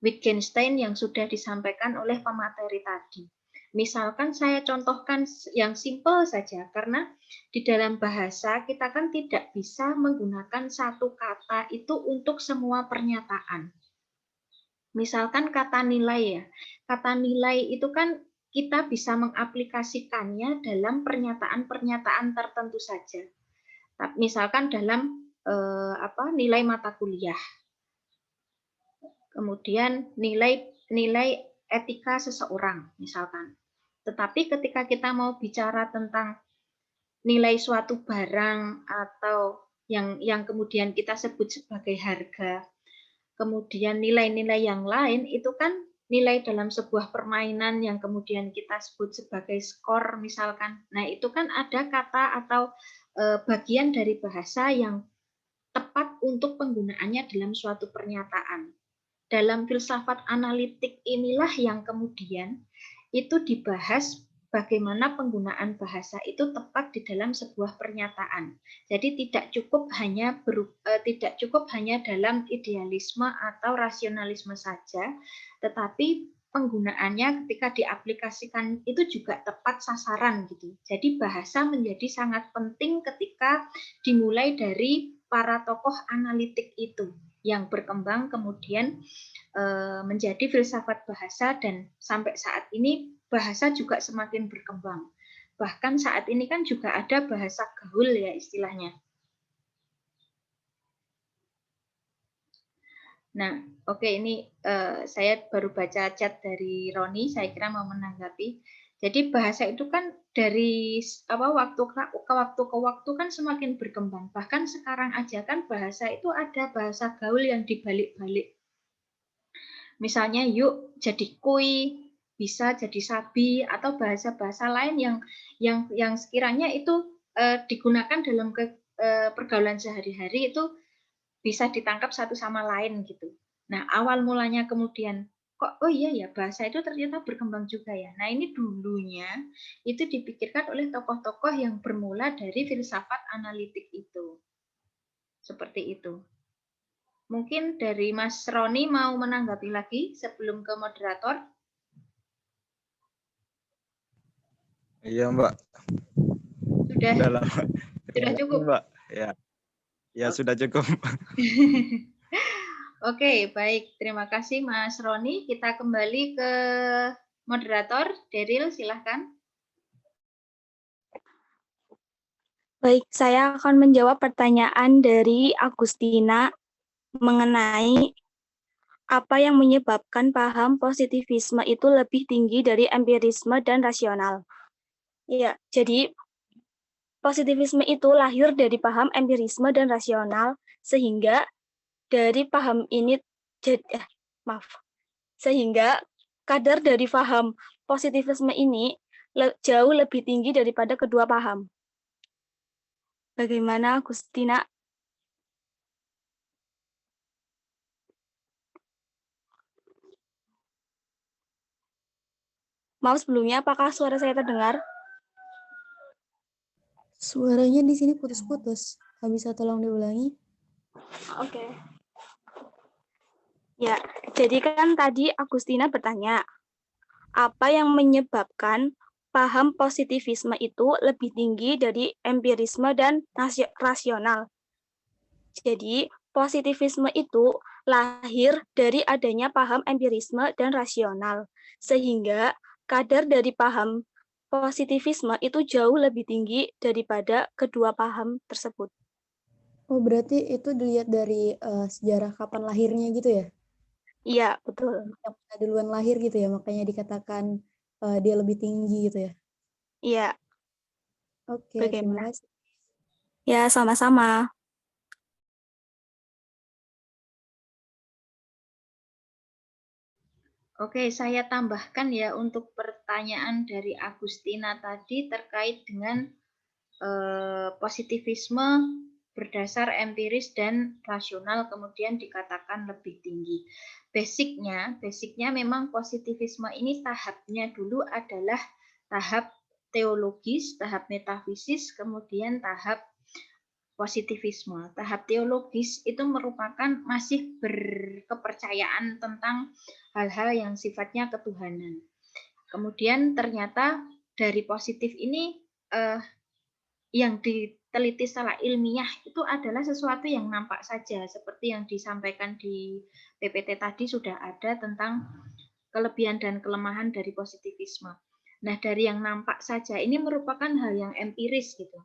A: Wittgenstein yang sudah disampaikan oleh pemateri tadi. Misalkan saya contohkan yang simpel saja, karena di dalam bahasa kita kan tidak bisa menggunakan satu kata itu untuk semua pernyataan. Misalkan kata nilai ya, kata nilai itu kan kita bisa mengaplikasikannya dalam pernyataan-pernyataan tertentu saja. Misalkan dalam nilai mata kuliah, kemudian nilai etika seseorang misalkan. Tetapi ketika kita mau bicara tentang nilai suatu barang atau yang kemudian kita sebut sebagai harga, kemudian nilai-nilai yang lain itu kan nilai dalam sebuah permainan yang kemudian kita sebut sebagai skor misalkan. Nah, itu kan ada kata atau bagian dari bahasa yang tepat untuk penggunaannya dalam suatu pernyataan. Dalam filsafat analitik inilah yang kemudian itu dibahas bagaimana penggunaan bahasa itu tepat di dalam sebuah pernyataan. Jadi tidak cukup hanya dalam idealisme atau rasionalisme saja, tetapi penggunaannya ketika diaplikasikan itu juga tepat sasaran gitu. Jadi bahasa menjadi sangat penting ketika dimulai dari para tokoh analitik itu yang berkembang kemudian menjadi filsafat bahasa, dan sampai saat ini bahasa juga semakin berkembang. Bahkan saat ini kan juga ada bahasa gaul ya istilahnya. Nah, oke, ini saya baru baca chat dari Roni, saya kira mau menanggapi. Jadi bahasa itu kan dari waktu ke waktu kan semakin berkembang. Bahkan sekarang aja kan bahasa itu ada bahasa gaul yang dibalik-balik. Misalnya yuk jadi kui, bisa jadi sabi, atau bahasa-bahasa lain yang sekiranya itu digunakan dalam pergaulan sehari-hari itu bisa ditangkap satu sama lain gitu. Nah, awal mulanya kemudian kok oh iya ya bahasa itu ternyata berkembang juga ya. Nah, ini dulunya itu dipikirkan oleh tokoh-tokoh yang bermula dari filsafat analitik itu. Seperti itu. Mungkin dari Mas Roni mau menanggapi lagi sebelum ke moderator?
J: Iya, Mbak.
A: Sudah
J: lama.
A: Sudah cukup,
J: Mbak. Ya sudah cukup.
A: Oke, baik. Terima kasih Mas Roni. Kita kembali ke moderator. Daryl, silahkan.
K: Baik, saya akan menjawab pertanyaan dari Agustina mengenai apa yang menyebabkan paham positivisme itu lebih tinggi dari empirisme dan rasional. Ya, jadi positivisme itu lahir dari paham empirisme dan rasional, sehingga dari paham ini sehingga kadar dari paham positivisme ini jauh lebih tinggi daripada kedua paham. Bagaimana, Agustina? Maaf sebelumnya, apakah suara saya terdengar?
H: Suaranya di sini putus-putus. Kamu bisa tolong diulangi?
K: Oke. Ya, jadi kan tadi Agustina bertanya, apa yang menyebabkan paham positivisme itu lebih tinggi dari empirisme dan rasional? Jadi, positivisme itu lahir dari adanya paham empirisme dan rasional, sehingga kadar dari paham positivisme itu jauh lebih tinggi daripada kedua paham tersebut.
H: Oh, berarti itu dilihat dari sejarah kapan lahirnya gitu ya?
K: Iya, betul.
H: Yang duluan lahir gitu ya, makanya dikatakan dia lebih tinggi gitu ya?
K: Iya.
H: Oke,
K: Bagaimana?
H: terima kasih.
K: Ya, sama-sama.
A: Oke, saya tambahkan ya untuk pertanyaan dari Agustina tadi terkait dengan positivisme berdasar empiris dan rasional kemudian dikatakan lebih tinggi. Basicnya memang positivisme ini tahapnya dulu adalah tahap teologis, tahap metafisis, kemudian tahap positivisme. Tahap teologis itu merupakan masih berkepercayaan tentang hal-hal yang sifatnya ketuhanan. Kemudian ternyata dari positif ini yang diteliti secara ilmiah itu adalah sesuatu yang nampak saja, seperti yang disampaikan di PPT tadi sudah ada tentang kelebihan dan kelemahan dari positivisme. Nah, dari yang nampak saja ini merupakan hal yang empiris gitu.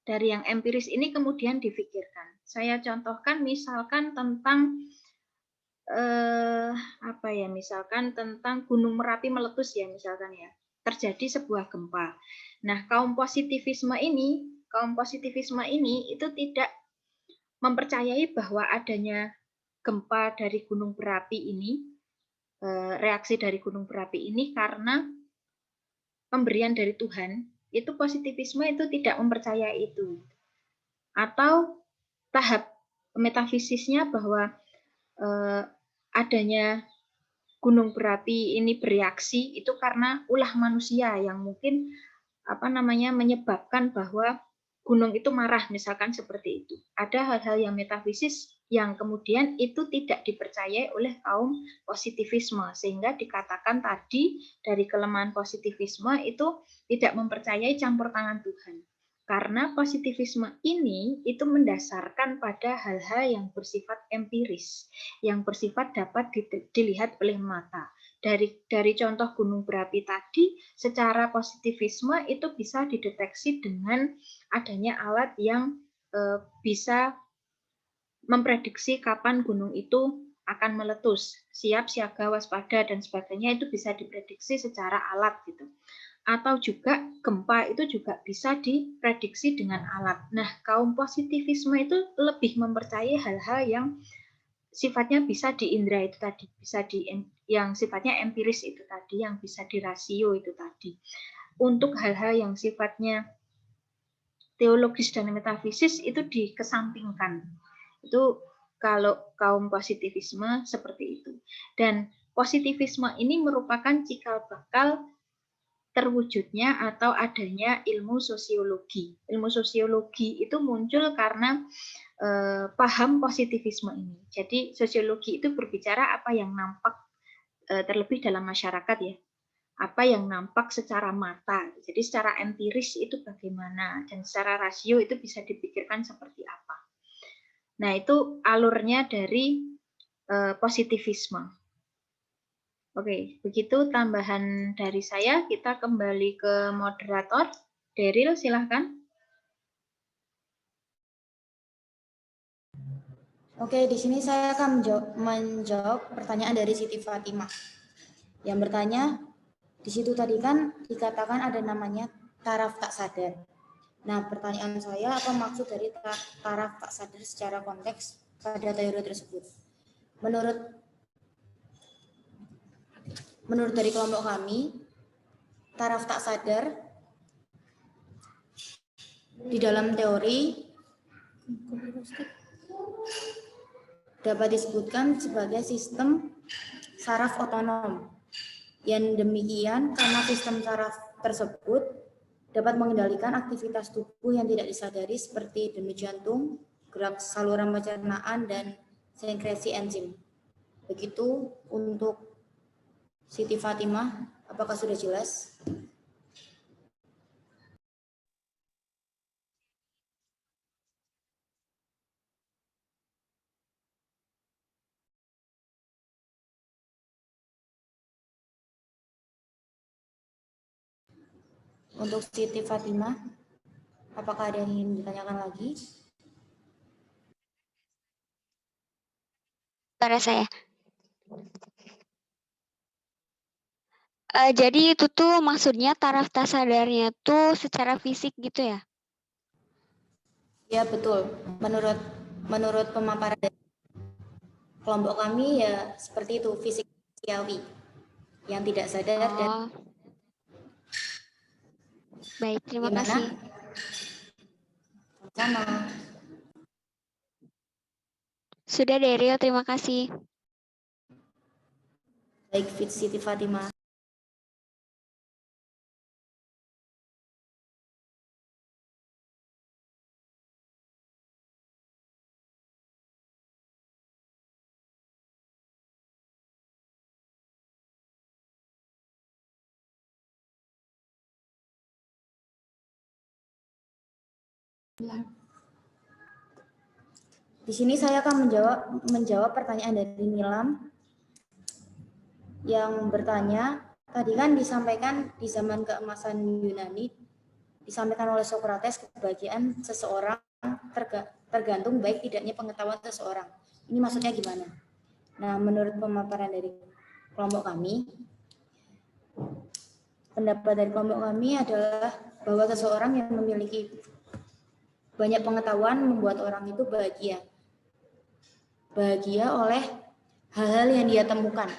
A: Dari yang empiris ini kemudian difikirkan. Saya contohkan misalkan tentang misalkan tentang Gunung Merapi meletus ya misalkan ya. Terjadi sebuah gempa. Nah, kaum positivisme ini itu tidak mempercayai bahwa adanya gempa dari gunung berapi ini, reaksi dari gunung berapi ini karena pemberian dari Tuhan. Itu positivisme itu tidak mempercayai itu. Atau tahap metafisisnya bahwa adanya gunung berapi ini bereaksi itu karena ulah manusia yang mungkin menyebabkan bahwa gunung itu marah misalkan seperti itu. Ada hal-hal yang metafisis yang kemudian itu tidak dipercayai oleh kaum positivisme sehingga dikatakan tadi dari kelemahan positivisme itu tidak mempercayai campur tangan Tuhan. Karena positivisme ini itu mendasarkan pada hal-hal yang bersifat empiris, yang bersifat dapat dilihat oleh mata. Dari contoh gunung berapi tadi, secara positivisme itu bisa dideteksi dengan adanya alat yang bisa memprediksi kapan gunung itu akan meletus, siap, siaga, waspada, dan sebagainya itu bisa diprediksi secara alat gitu. Atau juga gempa itu juga bisa diprediksi dengan alat. Nah, kaum positivisme itu lebih mempercayai hal-hal yang sifatnya bisa diindra itu tadi, yang sifatnya empiris itu tadi, yang bisa dirasio itu tadi. Untuk hal-hal yang sifatnya teologis dan metafisis itu dikesampingkan. Itu kalau kaum positivisme seperti itu. Dan positivisme ini merupakan cikal bakal terwujudnya atau adanya ilmu sosiologi. Ilmu sosiologi itu muncul karena paham positivisme ini. Jadi sosiologi itu berbicara apa yang nampak terlebih dalam masyarakat ya. Apa yang nampak secara mata. Jadi secara empiris itu bagaimana dan secara rasio itu bisa dipikirkan seperti apa. Nah, itu alurnya dari positivisme. Oke, begitu tambahan dari saya. Kita kembali ke moderator. Daryl, silahkan.
C: Oke, di sini saya akan menjawab pertanyaan dari Siti Fatimah. Yang bertanya, di situ tadi kan dikatakan ada namanya taraf tak sadar. Nah, pertanyaan saya, apa maksud dari taraf tak sadar secara konteks pada teori tersebut? Menurut dari kelompok kami, taraf tak sadar di dalam teori dapat disebutkan sebagai sistem saraf otonom. Yang demikian karena sistem saraf tersebut dapat mengendalikan aktivitas tubuh yang tidak disadari seperti denyut jantung, gerak saluran pencernaan, dan sekresi enzim. Begitu untuk Siti Fatimah, apakah sudah jelas? Untuk Siti Fatimah, apakah ada yang ingin ditanyakan lagi?
L: Suara saya. Jadi itu tuh maksudnya taraf tak sadarnya tuh secara fisik gitu ya?
C: Ya betul. Menurut pemaparan dari kelompok kami ya seperti itu, fisik manusiawi yang tidak sadar dan
L: baik, terima
C: gimana?
L: kasih.
C: Sama.
L: Sudah Daryl, terima kasih.
C: Baik, Siti Fatimah. Di sini saya akan menjawab pertanyaan dari Nilam yang bertanya, tadi kan disampaikan di zaman keemasan Yunani, disampaikan oleh Sokrates kebahagiaan seseorang tergantung baik tidaknya pengetahuan seseorang. Ini maksudnya gimana? Nah, menurut pemaparan dari kelompok kami, pendapat dari kelompok kami adalah bahwa seseorang yang memiliki banyak pengetahuan membuat orang itu bahagia. Bahagia oleh hal-hal yang dia temukan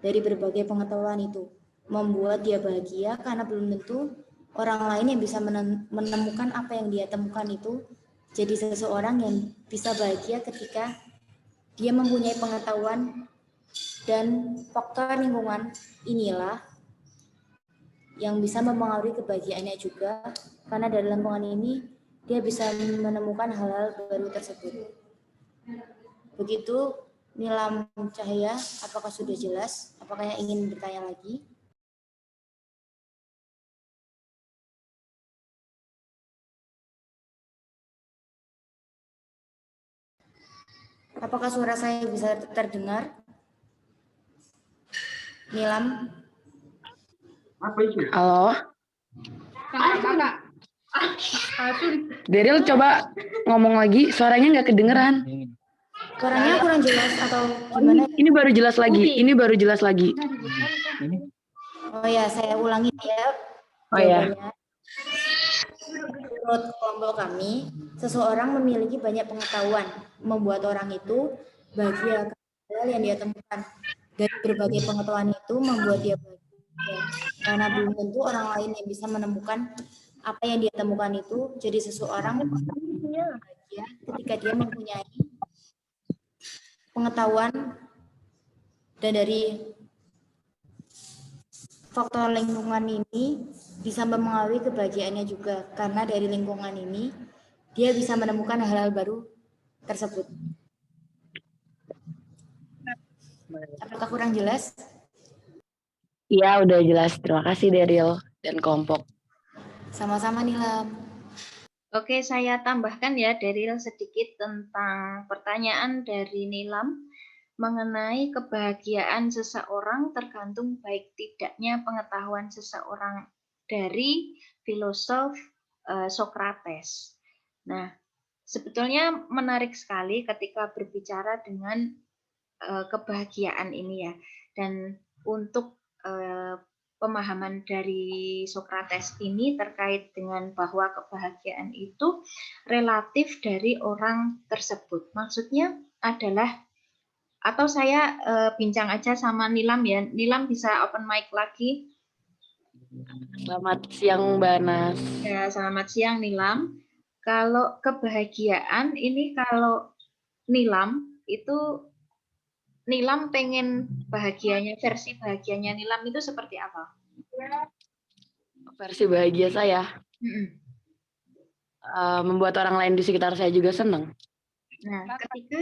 C: dari berbagai pengetahuan itu. Membuat dia bahagia karena belum tentu orang lain yang bisa menemukan apa yang dia temukan itu. Jadi seseorang yang bisa bahagia ketika dia mempunyai pengetahuan dan faktor lingkungan inilah yang bisa mempengaruhi kebahagiaannya juga, karena dari lingkungan ini dia bisa menemukan hal-hal baru tersebut. Begitu Nilam Cahaya, apakah sudah jelas? Apakah yang ingin bertanya lagi? Apakah suara saya bisa terdengar? Nilam?
M: Halo? Daryl coba ngomong lagi, suaranya nggak kedengeran.
C: Suaranya kurang jelas atau gimana?
M: Ini baru jelas lagi, ini baru jelas lagi.
C: Oh ya, saya ulangi ya.
M: Oh ya.
C: Menurut kelompok kami, seseorang memiliki banyak pengetahuan, membuat orang itu bahagia karena yang dia temukan. Dari berbagai pengetahuan itu membuat dia bahagia, karena belum tentu orang lain yang bisa menemukan apa yang dia temukan itu. Jadi seseorang bahagia ketika dia mempunyai pengetahuan dan dari faktor lingkungan ini bisa mempengaruhi kebahagiaannya juga, karena dari lingkungan ini dia bisa menemukan hal-hal baru tersebut. Apakah kurang jelas?
M: Iya, udah jelas. Terima kasih Daryl dan kelompok.
C: Sama-sama Nilam.
A: Oke, saya tambahkan ya Daryl sedikit tentang pertanyaan dari Nilam mengenai kebahagiaan seseorang tergantung baik tidaknya pengetahuan seseorang dari filosof Sokrates. Nah, sebetulnya menarik sekali ketika berbicara dengan kebahagiaan ini ya. Dan untuk pemahaman dari Sokrates ini terkait dengan bahwa kebahagiaan itu relatif dari orang tersebut. Maksudnya adalah, atau saya bincang aja sama Nilam ya. Nilam bisa open mic lagi.
M: Selamat siang Mbak Nas.
A: Ya, selamat siang Nilam. Kalau kebahagiaan ini, kalau Nilam itu, Nilam pengen bahagianya, versi bahagianya Nilam itu seperti apa?
M: versi bahagia saya. Membuat orang lain di sekitar saya juga senang.
A: Nah, ketika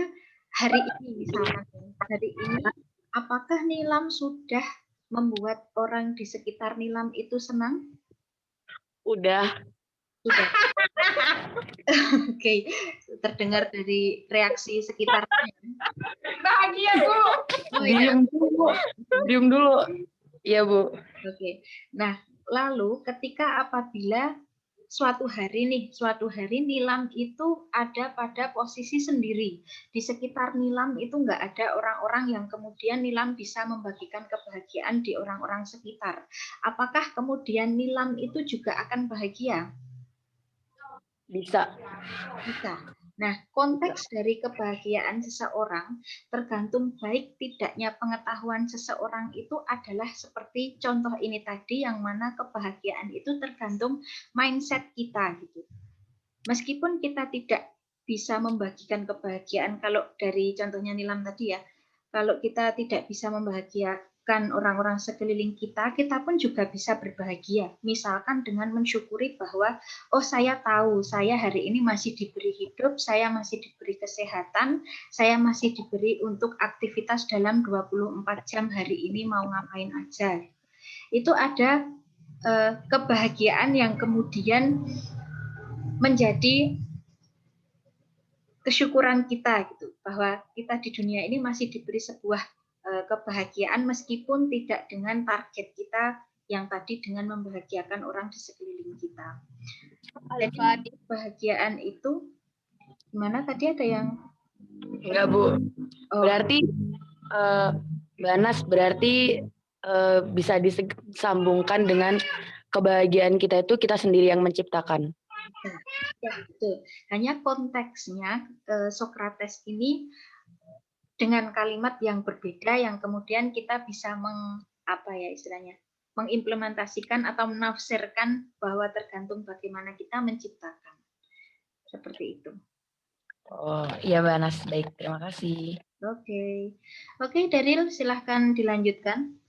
A: hari ini misalnya, hari ini apakah Nilam sudah membuat orang di sekitar Nilam itu senang?
M: Udah.
A: Sudah. Oke, terdengar dari reaksi sekitarnya.
M: Bahagia, Bu.
A: Oh, iya.
M: Diam dulu. Iya, Bu.
A: Oke. Nah, lalu ketika apabila suatu hari Nilam itu ada pada posisi sendiri. Di sekitar Nilam itu nggak ada orang-orang yang kemudian Nilam bisa membagikan kebahagiaan di orang-orang sekitar. Apakah kemudian Nilam itu juga akan bahagia?
M: Bisa.
A: Bisa. Nah, konteks dari kebahagiaan seseorang tergantung baik tidaknya pengetahuan seseorang itu adalah seperti contoh ini tadi, yang mana kebahagiaan itu tergantung mindset kita gitu. Meskipun kita tidak bisa membagikan kebahagiaan, kalau dari contohnya Nilam tadi ya, kalau kita tidak bisa membahagiakan orang-orang sekeliling kita, kita pun juga bisa berbahagia. Misalkan dengan mensyukuri bahwa, oh saya tahu, saya hari ini masih diberi hidup, saya masih diberi kesehatan, saya masih diberi untuk aktivitas dalam 24 jam hari ini mau ngapain aja. Itu ada kebahagiaan yang kemudian menjadi kesyukuran kita gitu, bahwa kita di dunia ini masih diberi sebuah kebahagiaan meskipun tidak dengan target kita yang tadi dengan membahagiakan orang di sekeliling kita. Jadi kebahagiaan itu gimana tadi, ada yang
M: enggak, Bu. Berarti Mbak Anas, berarti bisa disambungkan dengan kebahagiaan kita itu kita sendiri yang menciptakan.
A: Ya, betul. Hanya konteksnya Sokrates ini dengan kalimat yang berbeda yang kemudian kita bisa mengimplementasikan atau menafsirkan bahwa tergantung bagaimana kita menciptakan. Seperti itu.
M: Oh, iya Mbak Anas. Baik, terima kasih.
A: Oke, Daryl, silahkan dilanjutkan.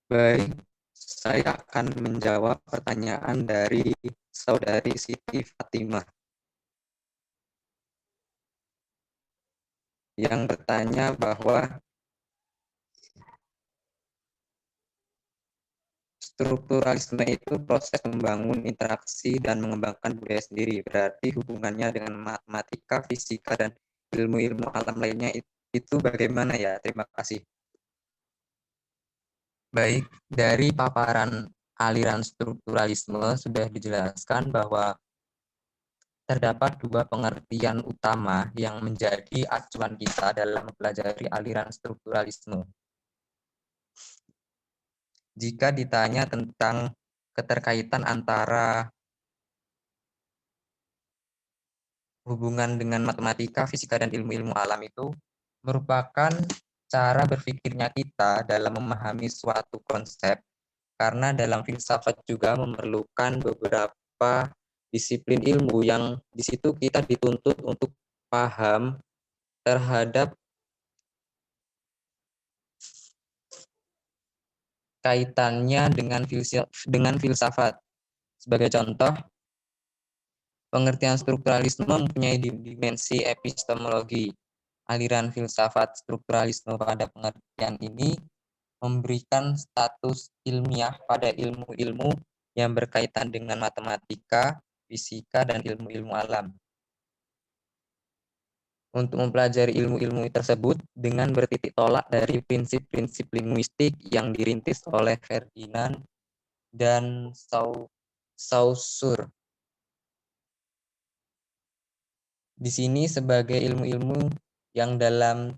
G: Baik, saya akan menjawab pertanyaan dari Saudari Siti Fatimah yang bertanya bahwa strukturalisme itu proses membangun interaksi dan mengembangkan budaya sendiri. Berarti hubungannya dengan matematika, fisika, dan ilmu-ilmu alam lainnya itu bagaimana ya? Terima kasih. Baik, dari paparan aliran strukturalisme sudah dijelaskan bahwa terdapat dua pengertian utama yang menjadi acuan kita dalam mempelajari aliran strukturalisme. Jika ditanya tentang keterkaitan antara hubungan dengan matematika, fisika, dan ilmu-ilmu alam itu merupakan cara berpikirnya kita dalam memahami suatu konsep, karena dalam filsafat juga memerlukan beberapa disiplin ilmu yang di situ kita dituntut untuk paham terhadap kaitannya dengan filsafat. Sebagai contoh, pengertian strukturalisme mempunyai dimensi epistemologi. Aliran filsafat strukturalisme pada pengertian ini memberikan status ilmiah pada ilmu-ilmu yang berkaitan dengan matematika, fisika, dan ilmu-ilmu alam. Untuk mempelajari ilmu-ilmu tersebut dengan bertitik tolak dari prinsip-prinsip linguistik yang dirintis oleh Ferdinand dan Saussure. Di sini sebagai ilmu-ilmu yang dalam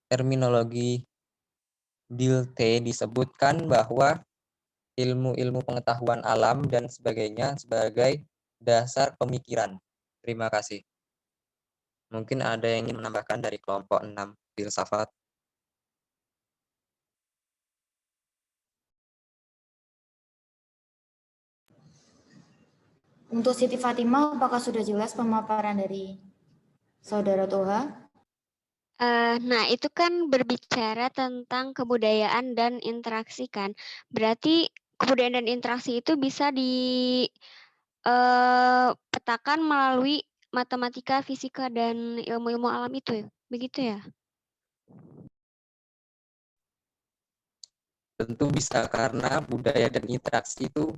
G: terminologi Dilthey disebutkan bahwa ilmu-ilmu pengetahuan alam dan sebagainya sebagai dasar pemikiran. Terima kasih. Mungkin ada yang ingin menambahkan dari kelompok 6 filsafat.
C: Untuk Siti Fatimah, apakah sudah jelas pemaparan dari Saudara Toha?
L: Nah, itu kan berbicara tentang kebudayaan dan interaksi kan. Berarti kebudayaan dan interaksi itu bisa dipetakan melalui matematika, fisika, dan ilmu-ilmu alam itu ya? Begitu ya?
G: Tentu bisa, karena budaya dan interaksi itu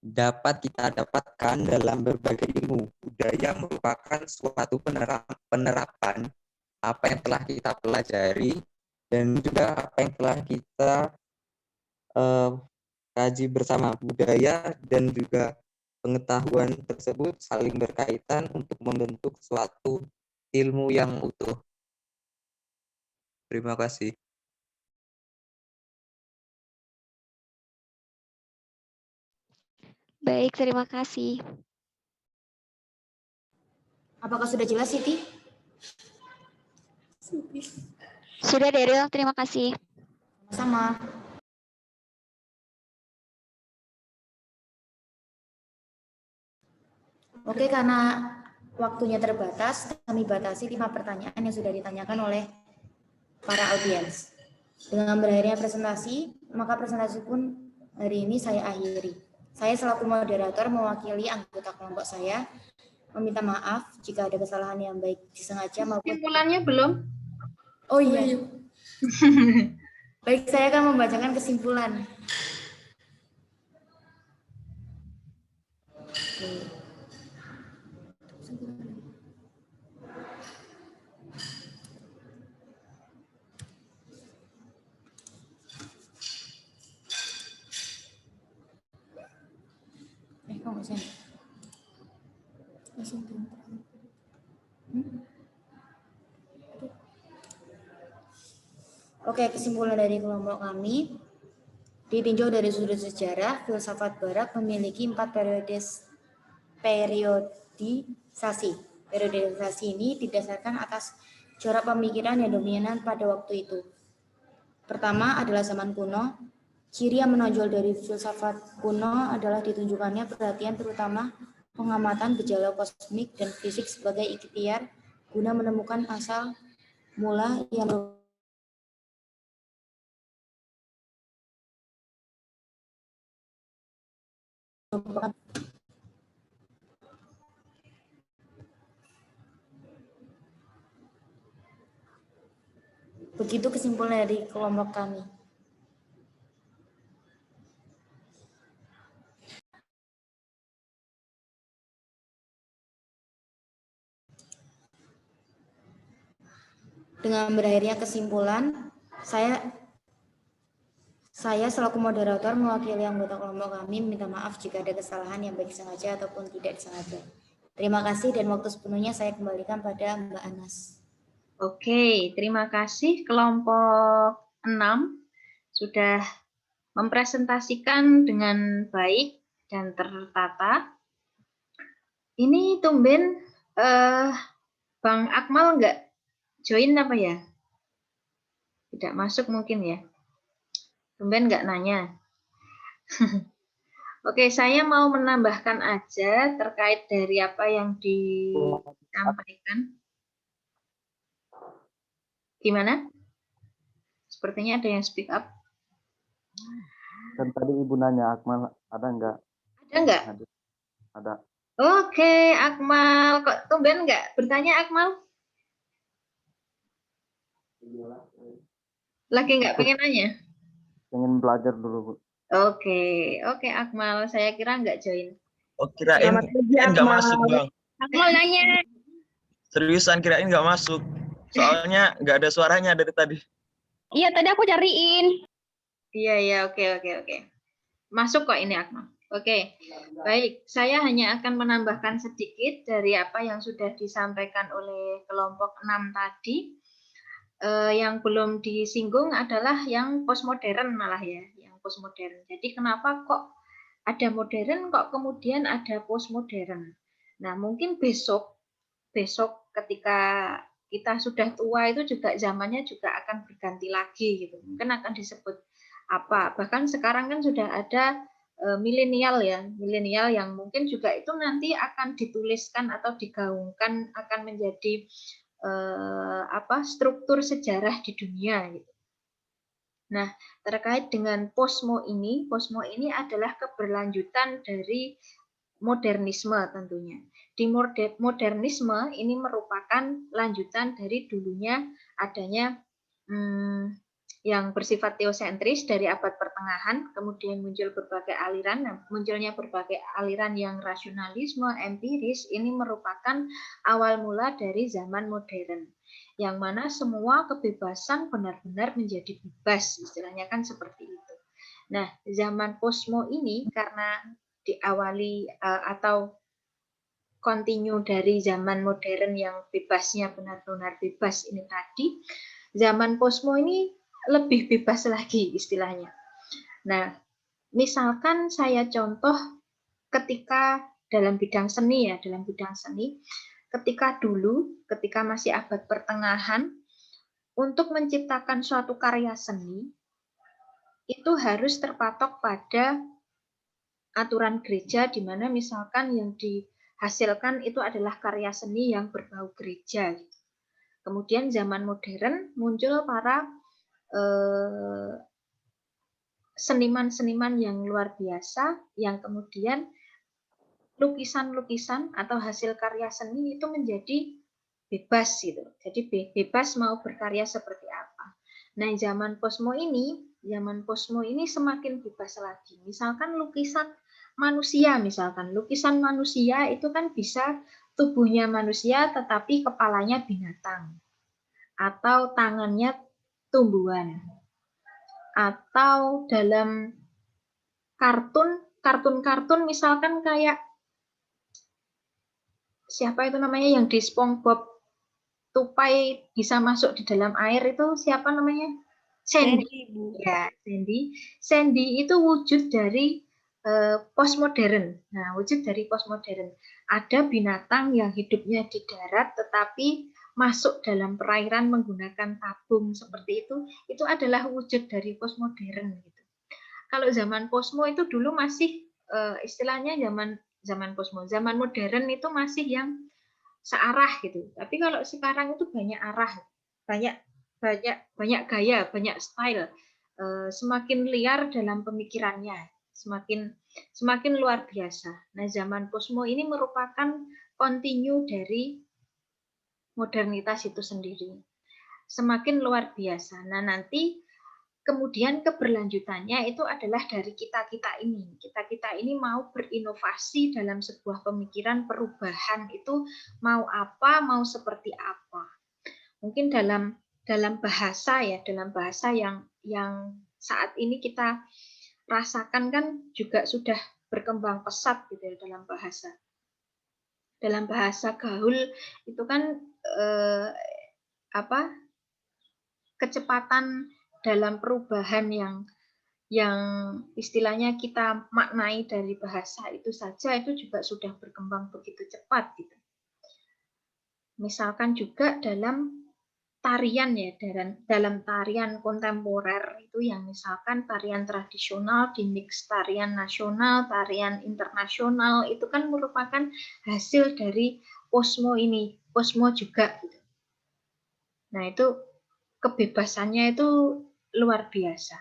G: dapat kita dapatkan dalam berbagai ilmu. Budaya merupakan suatu penerapan apa yang telah kita pelajari dan juga apa yang telah kita kaji bersama. Budaya dan juga pengetahuan tersebut saling berkaitan untuk membentuk suatu ilmu yang utuh. Terima kasih.
L: Baik, terima kasih.
C: Apakah sudah jelas, Siti?
L: Sudah, Daryl. Terima kasih.
C: Sama. Oke, karena waktunya terbatas, kami batasi 5 pertanyaan yang sudah ditanyakan oleh para audiens. Dengan berakhirnya presentasi, maka presentasi pun hari ini saya akhiri. Saya selaku moderator mewakili anggota kelompok saya, meminta maaf jika ada kesalahan yang baik disengaja maupun...
A: Kesimpulannya belum?
C: Oh iya. Baik, saya akan membacakan kesimpulan. Oke, kesimpulan dari kelompok kami, ditinjau dari sudut sejarah, filsafat barat memiliki 4 periodisasi. Periodisasi ini didasarkan atas corak pemikiran yang dominan pada waktu itu. Pertama adalah zaman kuno. Ciri yang menonjol dari filsafat kuno adalah ditunjukkannya perhatian terutama pengamatan gejala kosmik dan fisik sebagai ikhtiar guna menemukan asal mula yang merupakan begitu kesimpulan dari kelompok kami. Dengan berakhirnya kesimpulan, saya selaku moderator mewakili anggota kelompok kami minta maaf jika ada kesalahan yang baik sengaja ataupun tidak disengaja. Terima kasih dan waktu sepenuhnya saya kembalikan pada Mbak Anas.
A: Oke, terima kasih kelompok 6 sudah mempresentasikan dengan baik dan tertata. Ini tumben Bang Akmal nggak join apa ya? Tidak masuk mungkin ya. Tumben nggak nanya. Oke, saya mau menambahkan aja terkait dari apa yang disampaikan. Gimana? Sepertinya ada yang speak up.
N: Kan tadi Ibu nanya Akmal ada nggak?
A: Ada nggak?
N: Ada.
A: Oke, Akmal. Kok tumben nggak bertanya, Akmal? Lagi nggak pengen nanya?
N: Pengen belajar dulu, Bu.
A: Oke, Akmal. Saya kira nggak join.
J: Oh, kirain nggak masuk, Bang.
A: Akmal nanya.
J: Seriusan kirain nggak masuk. Soalnya nggak ada suaranya dari tadi.
B: Iya, tadi aku cariin.
A: Iya, oke. Masuk kok ini, Akmal. Oke, baik. Saya hanya akan menambahkan sedikit dari apa yang sudah disampaikan oleh kelompok 6 tadi. Yang belum disinggung adalah yang postmodern malah ya, yang postmodern. Jadi kenapa kok ada modern, kok kemudian ada postmodern? Nah, mungkin besok ketika kita sudah tua itu juga zamannya juga akan berganti lagi gitu. Mungkin akan disebut apa? Bahkan sekarang kan sudah ada milenial ya, milenial yang mungkin juga itu nanti akan dituliskan atau digaungkan akan menjadi struktur sejarah di dunia gitu. Nah, terkait dengan posmo ini adalah keberlanjutan dari modernisme tentunya. Di modernisme ini merupakan lanjutan dari dulunya adanya yang bersifat teosentris dari abad pertengahan, kemudian muncul berbagai aliran, munculnya berbagai aliran yang rasionalisme, empiris, ini merupakan awal mula dari zaman modern, yang mana semua kebebasan benar-benar menjadi bebas, istilahnya kan seperti itu. Nah, zaman posmo ini karena diawali atau kontinu dari zaman modern yang bebasnya benar-benar bebas ini tadi, zaman posmo ini lebih bebas lagi istilahnya. Nah, misalkan saya contoh ketika dalam bidang seni ya, ketika masih abad pertengahan, untuk menciptakan suatu karya seni itu harus terpatok pada aturan gereja, di mana misalkan yang dihasilkan itu adalah karya seni yang berbau gereja. Kemudian zaman modern muncul para seniman-seniman yang luar biasa, yang kemudian lukisan-lukisan atau hasil karya seni itu menjadi bebas gitu. Jadi bebas mau berkarya seperti apa. Nah, zaman posmo ini semakin bebas lagi. Misalkan lukisan manusia itu kan bisa tubuhnya manusia tetapi kepalanya binatang atau tangannya tumbuhan. Atau dalam kartun misalkan kayak siapa itu namanya yang di SpongeBob tupai bisa masuk di dalam air itu siapa namanya? Sandy. Ya, Sandy. Sandy itu wujud dari postmodern. Nah, wujud dari postmodern. Ada binatang yang hidupnya di darat tetapi masuk dalam perairan menggunakan tabung seperti itu adalah wujud dari postmodern gitu. Kalau zaman posmo itu dulu masih istilahnya zaman posmo, zaman modern itu masih yang searah gitu. Tapi kalau sekarang itu banyak arah, banyak gaya, banyak style, semakin liar dalam pemikirannya, semakin luar biasa. Nah, zaman posmo ini merupakan kontinu dari modernitas itu sendiri, semakin luar biasa. Nah, nanti kemudian keberlanjutannya itu adalah dari kita-kita ini. Kita-kita ini mau berinovasi dalam sebuah pemikiran perubahan itu mau apa, mau seperti apa. Mungkin dalam bahasa ya, dalam bahasa yang saat ini kita rasakan kan juga sudah berkembang pesat gitu ya dalam bahasa. Dalam bahasa gaul itu kan kecepatan dalam perubahan yang istilahnya kita maknai dari bahasa itu saja itu juga sudah berkembang begitu cepat gitu. Misalkan juga dalam tarian ya, dalam tarian kontemporer itu yang misalkan tarian tradisional dimix tarian nasional, tarian internasional itu kan merupakan hasil dari posmo ini, posmo juga gitu. Nah, itu kebebasannya itu luar biasa.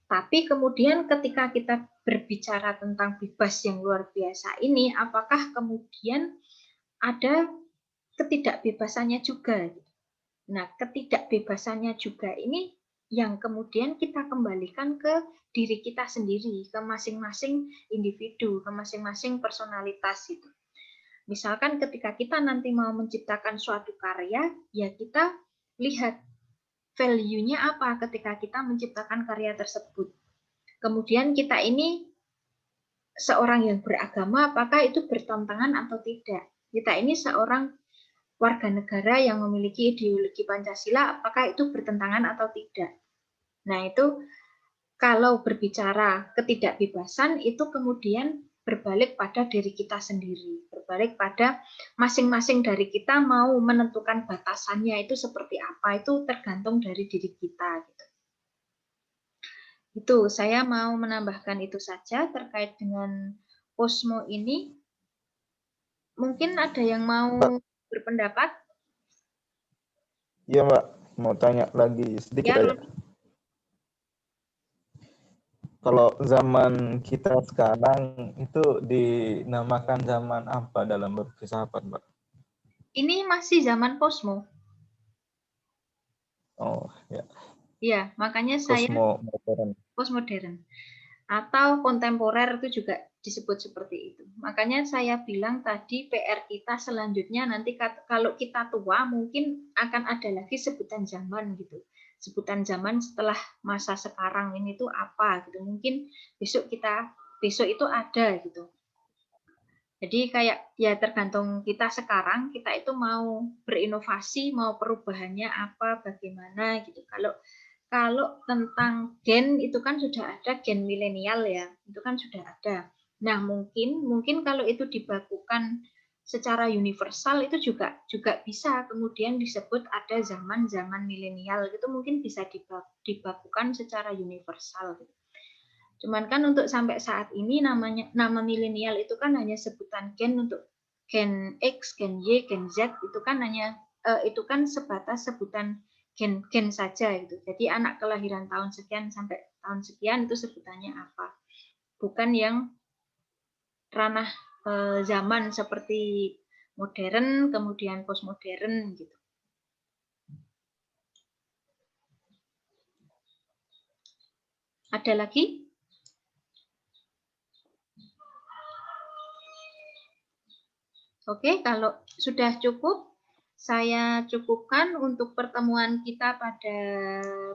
A: Tapi kemudian ketika kita berbicara tentang bebas yang luar biasa ini, apakah kemudian ada ketidakbebasannya juga? Nah, ketidakbebasannya juga ini yang kemudian kita kembalikan ke diri kita sendiri, ke masing-masing individu, ke masing-masing personalitas itu. Misalkan ketika kita nanti mau menciptakan suatu karya, ya kita lihat value-nya apa ketika kita menciptakan karya tersebut. Kemudian kita ini seorang yang beragama, apakah itu bertentangan atau tidak? Kita ini seorang warga negara yang memiliki ideologi Pancasila, apakah itu bertentangan atau tidak? Nah, itu kalau berbicara ketidakbebasan, itu kemudian berbalik pada diri kita sendiri, berbalik pada masing-masing dari kita mau menentukan batasannya itu seperti apa, itu tergantung dari diri kita. Gitu. Itu, saya mau menambahkan itu saja terkait dengan posmo ini. Mungkin ada yang mau berpendapat?
J: Iya Mbak, mau tanya lagi sedikit
A: Ya,
J: aja. Kalau zaman kita sekarang itu dinamakan zaman apa dalam berfilsafat, Mbak?
A: ini masih zaman posmo.
J: Oh, ya.
A: Iya, makanya saya postmodern atau kontemporer itu juga disebut seperti itu. Makanya saya bilang tadi PR kita selanjutnya nanti kalau kita tua mungkin akan ada lagi sebutan zaman gitu. Sebutan zaman setelah masa sekarang ini tuh apa gitu. Mungkin besok itu ada gitu. Jadi kayak ya tergantung kita sekarang, kita itu mau berinovasi, mau perubahannya apa, bagaimana gitu. Kalau tentang gen itu kan sudah ada gen milenial ya, itu kan sudah ada. Nah mungkin kalau itu dibakukan secara universal itu juga bisa kemudian disebut ada zaman milenial itu mungkin bisa dibakukan secara universal. Cuman kan untuk sampai saat ini nama milenial itu kan hanya sebutan gen untuk gen X, gen Y, gen Z itu kan hanya itu kan sebatas sebutan gen saja itu. Jadi anak kelahiran tahun sekian sampai tahun sekian itu sebutannya apa. Bukan yang ranah zaman seperti modern kemudian postmodern gitu. Ada lagi? Oke, kalau sudah cukup, saya cukupkan untuk pertemuan kita pada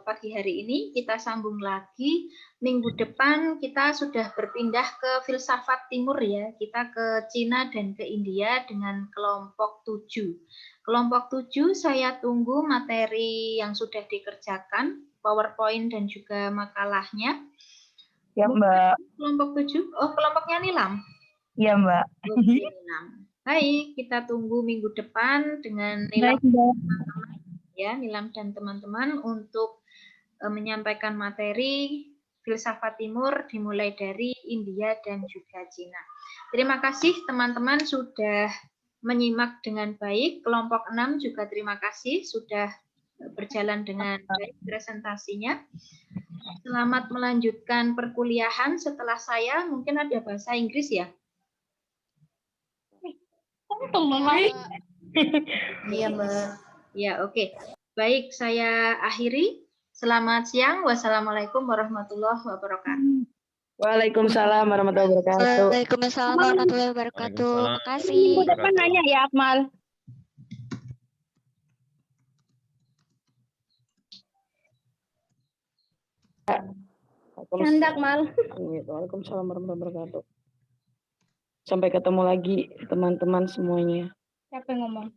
A: pagi hari ini. Kita sambung lagi. Minggu depan kita sudah berpindah ke filsafat timur ya. Kita ke Cina dan ke India dengan kelompok 7. Kelompok 7 saya tunggu materi yang sudah dikerjakan, PowerPoint dan juga makalahnya.
E: Ya, Mbak.
A: Kelompok 7? Oh, kelompoknya Nilam?
E: Iya, Mbak.
A: Oke, Nilam. Baik, kita tunggu minggu depan dengan Nilam, Nilam dan teman-teman untuk menyampaikan materi filsafat timur dimulai dari India dan juga Cina. Terima kasih teman-teman sudah menyimak dengan baik. Kelompok 6 juga terima kasih sudah berjalan dengan baik presentasinya. Selamat melanjutkan perkuliahan. Setelah saya mungkin ada bahasa Inggris ya?
C: Iya, Mbak.
A: Ya, oke. Baik, saya akhiri. Selamat siang. Wassalamualaikum warahmatullahi wabarakatuh.
M: Waalaikumsalam warahmatullahi wabarakatuh.
L: Waalaikumsalam warahmatullahi wabarakatuh. Makasih.
K: Minggu depan nanya ya, Akmal. Canda, Akmal.
M: Waalaikumsalam warahmatullahi wabarakatuh. Sampai ketemu lagi teman-teman semuanya.
K: Siapa yang ngomong?